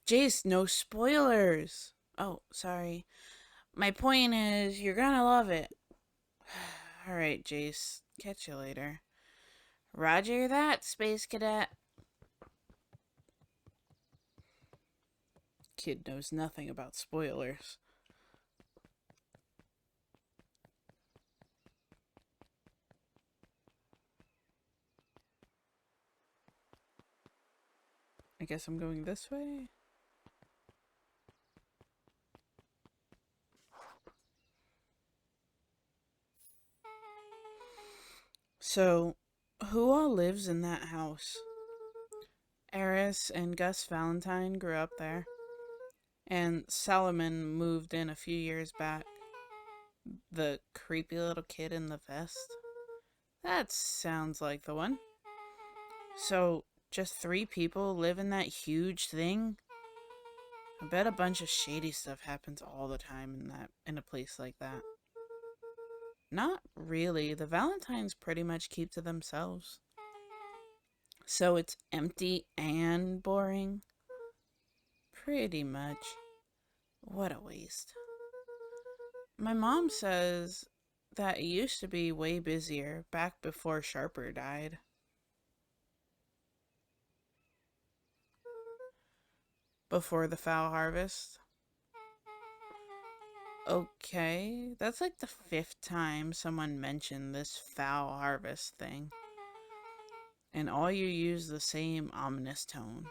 Jace, no spoilers. Oh, sorry. My point is, you're gonna love it. Alright, Jace. Catch you later. Roger that, Space Cadet. Kid knows nothing about spoilers. I guess I'm going this way. So, who all lives in that house? Eris and Gus Valentine grew up there, and Solomon moved in a few years back. The creepy little kid in the vest? That sounds like the one. So, just 3 people live in that huge thing? I bet a bunch of shady stuff happens all the time in a place like that. Not really. The Valentines pretty much keep to themselves. So it's empty and boring? Pretty much. What a waste. My mom says that it used to be way busier back before Sharper died. Before the foul harvest? Okay, that's like the 5th time someone mentioned this foul harvest thing. And all you use the same ominous tone.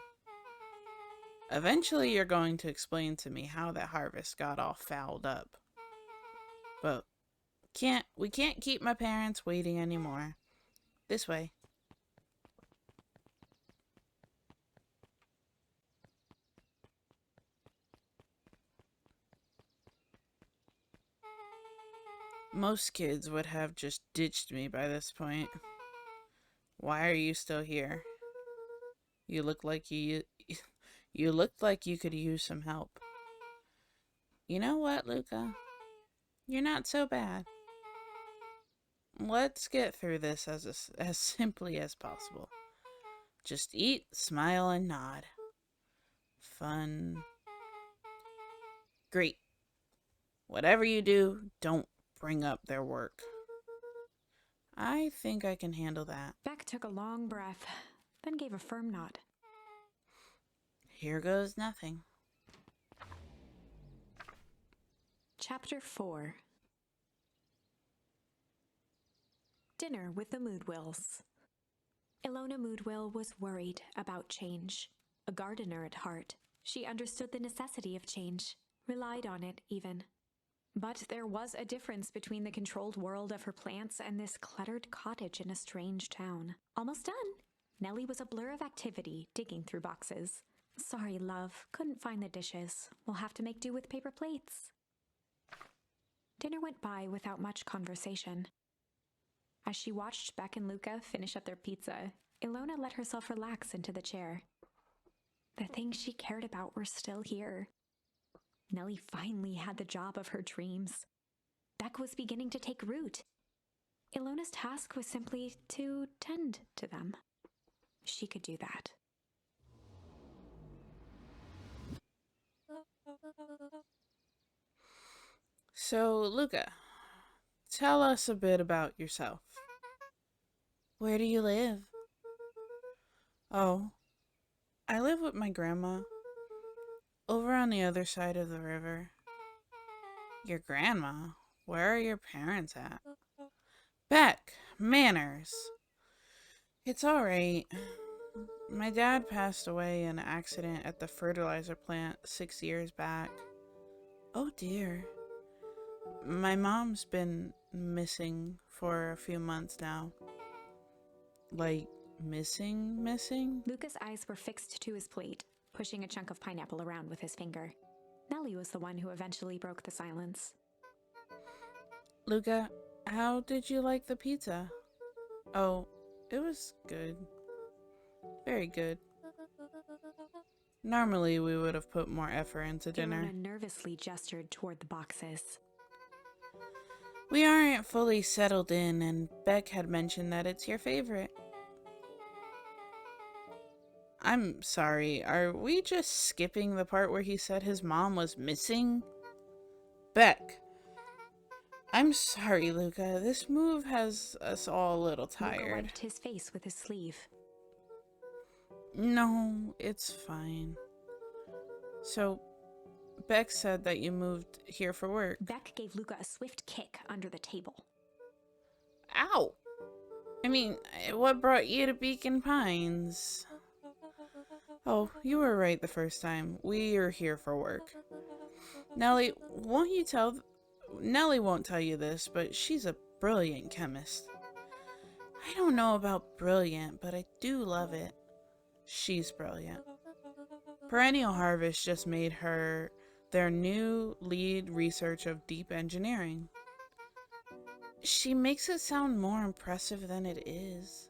Eventually you're going to explain to me how that harvest got all fouled up. But we can't keep my parents waiting anymore. This way. Most kids would have just ditched me by this point. Why are you still here? You look like you You looked like you could use some help. You know what, Luca? You're not so bad. Let's get through this as simply as possible. Just eat, smile, and nod. Fun. Great. Whatever you do, don't bring up their work. I think I can handle that. Beck took a long breath, then gave a firm nod. Here goes nothing. Chapter 4. Dinner with the Moodwills. Ilona Moodwill was worried about change. A gardener at heart, she understood the necessity of change, relied on it even. But there was a difference between the controlled world of her plants and this cluttered cottage in a strange town. Almost done. Nellie was a blur of activity, digging through boxes. Sorry, love, couldn't find the dishes. We'll have to make do with paper plates. Dinner went by without much conversation. As she watched Beck and Luca finish up their pizza, Ilona let herself relax into the chair. The things she cared about were still here. Nellie finally had the job of her dreams. Beck was beginning to take root. Ilona's task was simply to tend to them. She could do that. So, Luca, tell us a bit about yourself. Where do you live? Oh, I live with my grandma. Over on the other side of the river. Your grandma? Where are your parents at? Beck, manners. It's alright. My dad passed away in an accident at the fertilizer plant 6 years back. Oh dear. My mom's been missing for a few months now. Like, missing? Luca's eyes were fixed to his plate, pushing a chunk of pineapple around with his finger. Nellie was the one who eventually broke the silence. Luca, how did you like the pizza? Oh, it was good. Very good. Normally, we would have put more effort into dinner. Ilona nervously gestured toward the boxes. We aren't fully settled in, and Beck had mentioned that it's your favorite. I'm sorry, are we just skipping the part where he said his mom was missing? Beck. I'm sorry, Luca. This move has us all a little tired. Luca wiped his face with his sleeve. No, it's fine. So, Beck said that you moved here for work. Beck gave Luca a swift kick under the table. Ow! I mean, what brought you to Beacon Pines? Oh, you were right the first time. We are here for work. Nellie won't tell you this, but she's a brilliant chemist. I don't know about brilliant, but I do love it. She's brilliant. Perennial Harvest just made her their new lead research of deep engineering. She makes it sound more impressive than it is.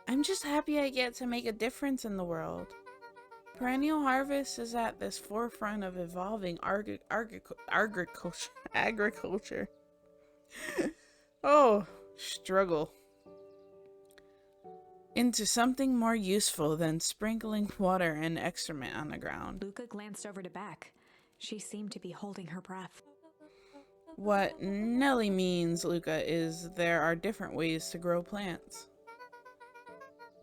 I'm just happy I get to make a difference in the world. Perennial Harvest is at this forefront of evolving agriculture. Oh, struggle. Into something more useful than sprinkling water and excrement on the ground. Luca glanced over to Beck. She seemed to be holding her breath. What Nellie means, Luca, is there are different ways to grow plants.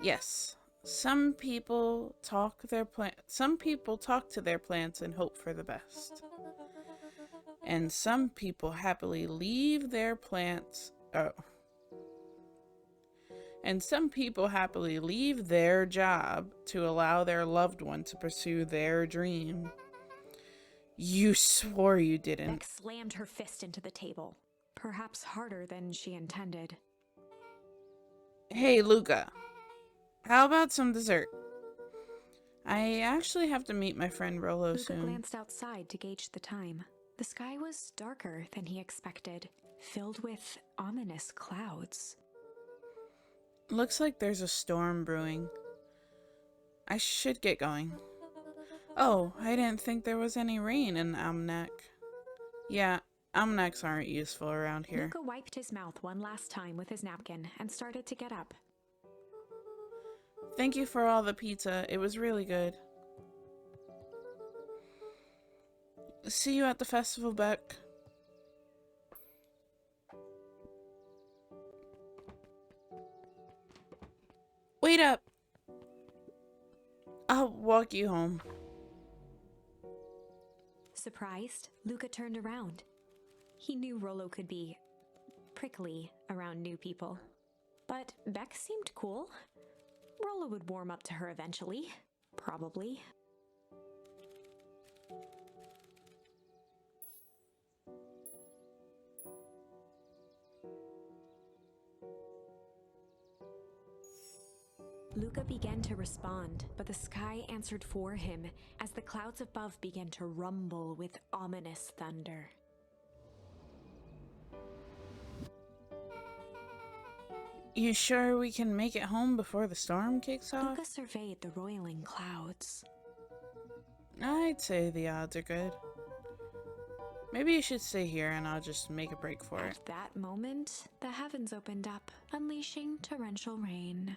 Yes, some people talk to their plants and hope for the best. And some people happily leave their plants. And some people happily leave their job to allow their loved one to pursue their dream. You swore you didn't. Beck slammed her fist into the table, perhaps harder than she intended. Hey, Luca. How about some dessert? I actually have to meet my friend Rolo soon. Luca glanced outside to gauge the time. The sky was darker than he expected, filled with ominous clouds. Looks like there's a storm brewing. I should get going. Oh, I didn't think there was any rain in Almanac. Yeah, almanacs aren't useful around here. Luca wiped his mouth one last time with his napkin and started to get up. Thank you for all the pizza. It was really good. See you at the festival, Beck. Wait up! I'll walk you home. Surprised, Luca turned around. He knew Rollo could be prickly around new people. But Beck seemed cool. Rollo would warm up to her eventually. Probably. Luca began to respond, but the sky answered for him as the clouds above began to rumble with ominous thunder. You sure we can make it home before the storm kicks off? Luca surveyed the roiling clouds. I'd say the odds are good. Maybe you should stay here and I'll just make a break for it. At that moment, the heavens opened up, unleashing torrential rain.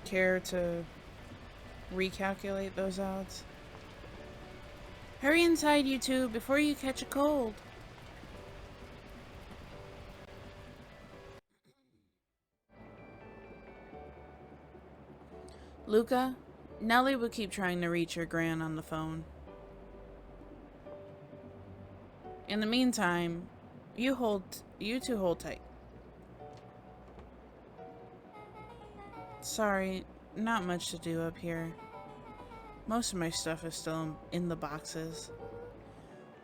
Care to recalculate those odds? Hurry inside, you two, before you catch a cold. Luca, Nellie will keep trying to reach your gran on the phone. In the meantime, you two hold tight. Sorry, not much to do up here. Most of my stuff is still in the boxes.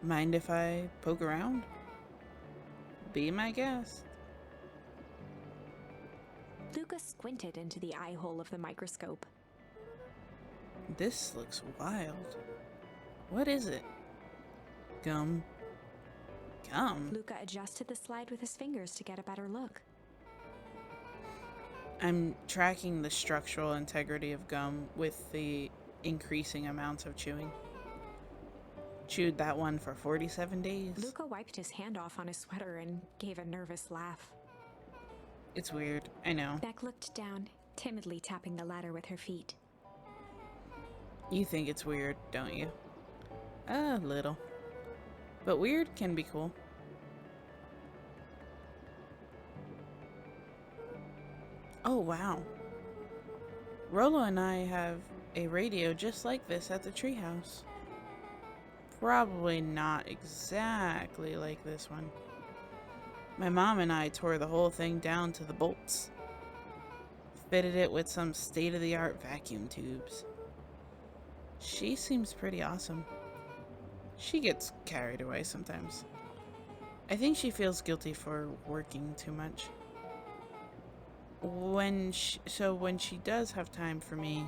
Mind if I poke around? Be my guest. Luca squinted into the eye hole of the microscope. This looks wild. What is it? Gum. Gum? Luca adjusted the slide with his fingers to get a better look. I'm tracking the structural integrity of gum with the increasing amounts of chewing. Chewed that one for 47 days. Luca wiped his hand off on his sweater and gave a nervous laugh. It's weird, I know. Beck looked down, timidly tapping the ladder with her feet. You think it's weird, don't you? A little. But weird can be cool. Oh, wow. Rollo and I have a radio just like this at the treehouse. Probably not exactly like this one. My mom and I tore the whole thing down to the bolts. Fitted it with some state-of-the-art vacuum tubes. She seems pretty awesome. She gets carried away sometimes. I think she feels guilty for working too much. When she does have time for me,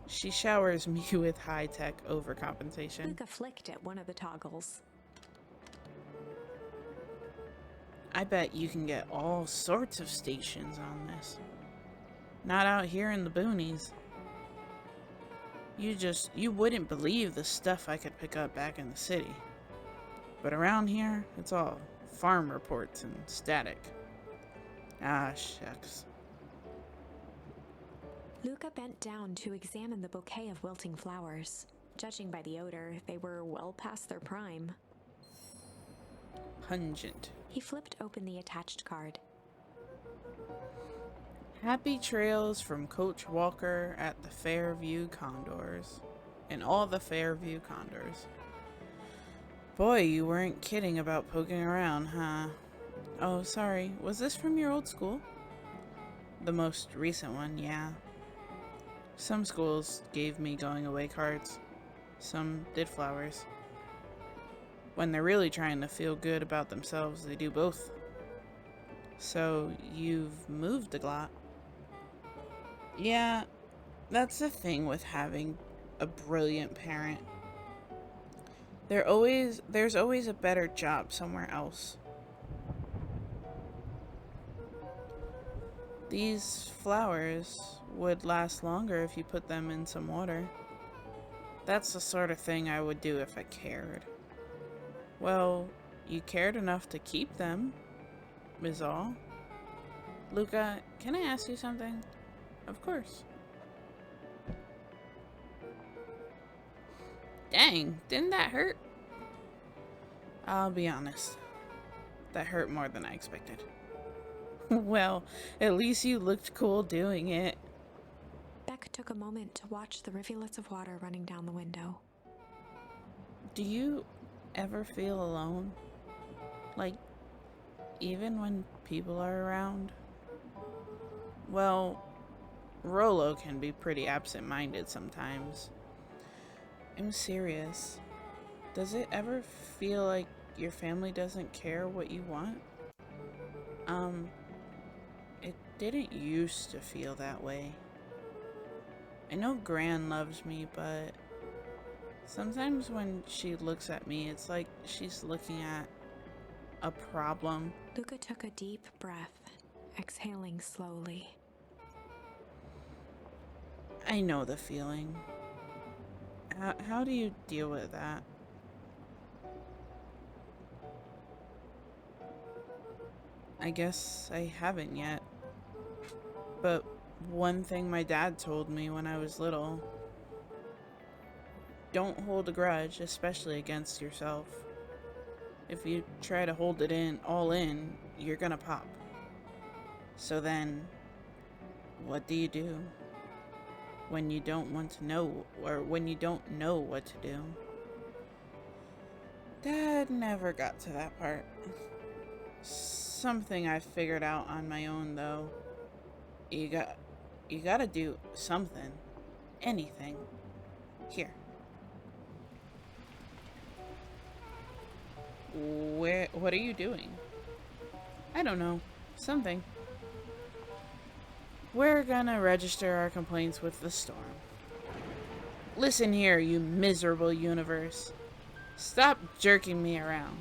she showers me with high-tech overcompensation. Luca flicked at one of the toggles. I bet you can get all sorts of stations on this. Not out here in the boonies. You wouldn't believe the stuff I could pick up back in the city. But around here, it's all farm reports and static. Ah, shucks. Luca bent down to examine the bouquet of wilting flowers. Judging by the odor, they were well past their prime. Pungent. He flipped open the attached card. Happy trails from Coach Walker at the Fairview Condors. And all the Fairview Condors. Boy, you weren't kidding about poking around, huh? Oh, sorry. Was this from your old school? The most recent one, yeah. Some schools gave me going away cards. Some did flowers. When they're really trying to feel good about themselves, they do both. So, you've moved a lot. Yeah, that's the thing with having a brilliant parent. There's always a better job somewhere else. These flowers would last longer if you put them in some water. That's the sort of thing I would do if I cared. Well, you cared enough to keep them, is all. Luca, can I ask you something? Of course. Dang, didn't that hurt? I'll be honest. That hurt more than I expected. Well, at least you looked cool doing it. Beck took a moment to watch the rivulets of water running down the window. Do you ever feel alone? Like, even when people are around? Well, Rolo can be pretty absent-minded sometimes. I'm serious. Does it ever feel like your family doesn't care what you want? It didn't used to feel that way. I know Gran loves me, but sometimes when she looks at me, it's like she's looking at a problem. Luca took a deep breath, exhaling slowly. I know the feeling. How do you deal with that? I guess I haven't yet. But one thing my dad told me when I was little: don't hold a grudge, especially against yourself. If you try to hold it all in, you're gonna pop. So then, what do you do? When you don't want to know, or when you don't know what to do? Dad never got to that part. Something I figured out on my own, though. You gotta do something. Anything. Here. What are you doing? I don't know. Something. We're gonna register our complaints with the storm. Listen here, you miserable universe. Stop jerking me around.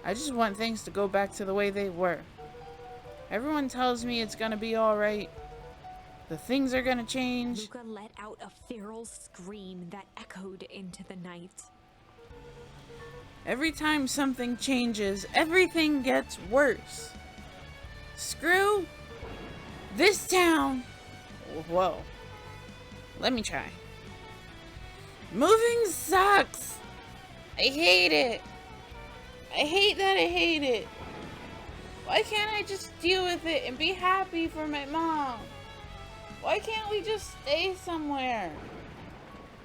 I just want things to go back to the way they were. Everyone tells me it's gonna be alright. The things are gonna change. Luca let out a feral scream that echoed into the night. Every time something changes, everything gets worse. Screw this town. Whoa. Let me try. Moving sucks. I hate it. I hate that I hate it. Why can't I just deal with it and be happy for my mom? Why can't we just stay somewhere?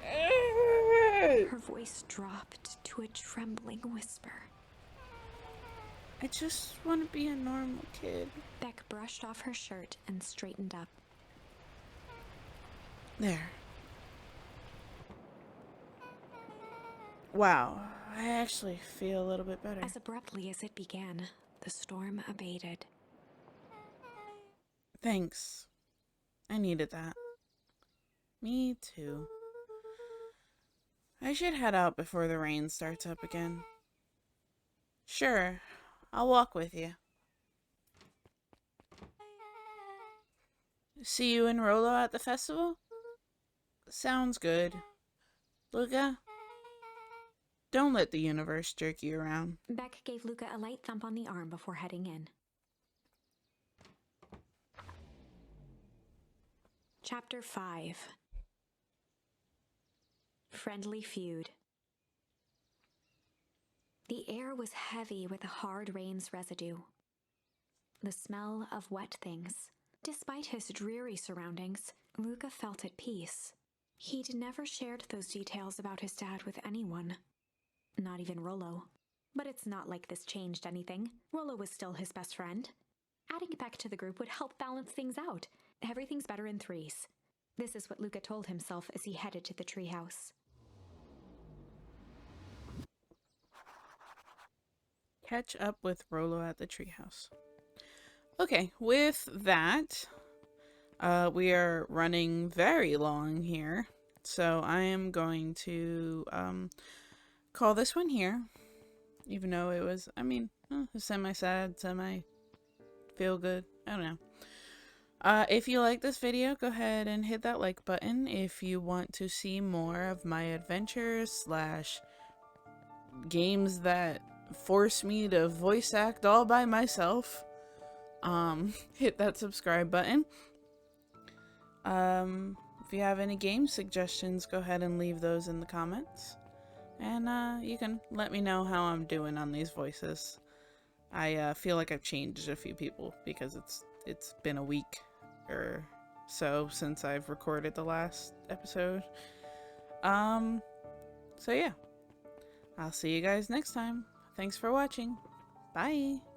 Her voice dropped to a trembling whisper. I just want to be a normal kid. Beck brushed off her shirt and straightened up. There. Wow, I actually feel a little bit better. As abruptly as it began, the storm abated. Thanks. I needed that. Me too. I should head out before the rain starts up again. Sure, I'll walk with you. See you and Rolo at the festival? Sounds good. Luca, don't let the universe jerk you around. Beck gave Luca a light thump on the arm before heading in. Chapter 5. Friendly Feud. The air was heavy with the hard rain's residue. The smell of wet things. Despite his dreary surroundings, Luca felt at peace. He'd never shared those details about his dad with anyone. Not even Rolo. But it's not like this changed anything. Rolo was still his best friend. Adding Beck to the group would help balance things out. Everything's better in threes. This is what Luca told himself as he headed to the treehouse. Catch up with Rolo at the treehouse. Okay, with that, we are running very long here. So I am going to call this one here. Even though it was, semi-sad, semi-feel-good. I don't know. If you like this video, go ahead and hit that like button. If you want to see more of my adventures slash games that force me to voice act all by myself, hit that subscribe button. If you have any game suggestions, go ahead and leave those in the comments. And you can let me know how I'm doing on these voices. I feel like I've changed a few people because it's been a week or so since I've recorded the last episode. So yeah. I'll see you guys next time. Thanks for watching. Bye.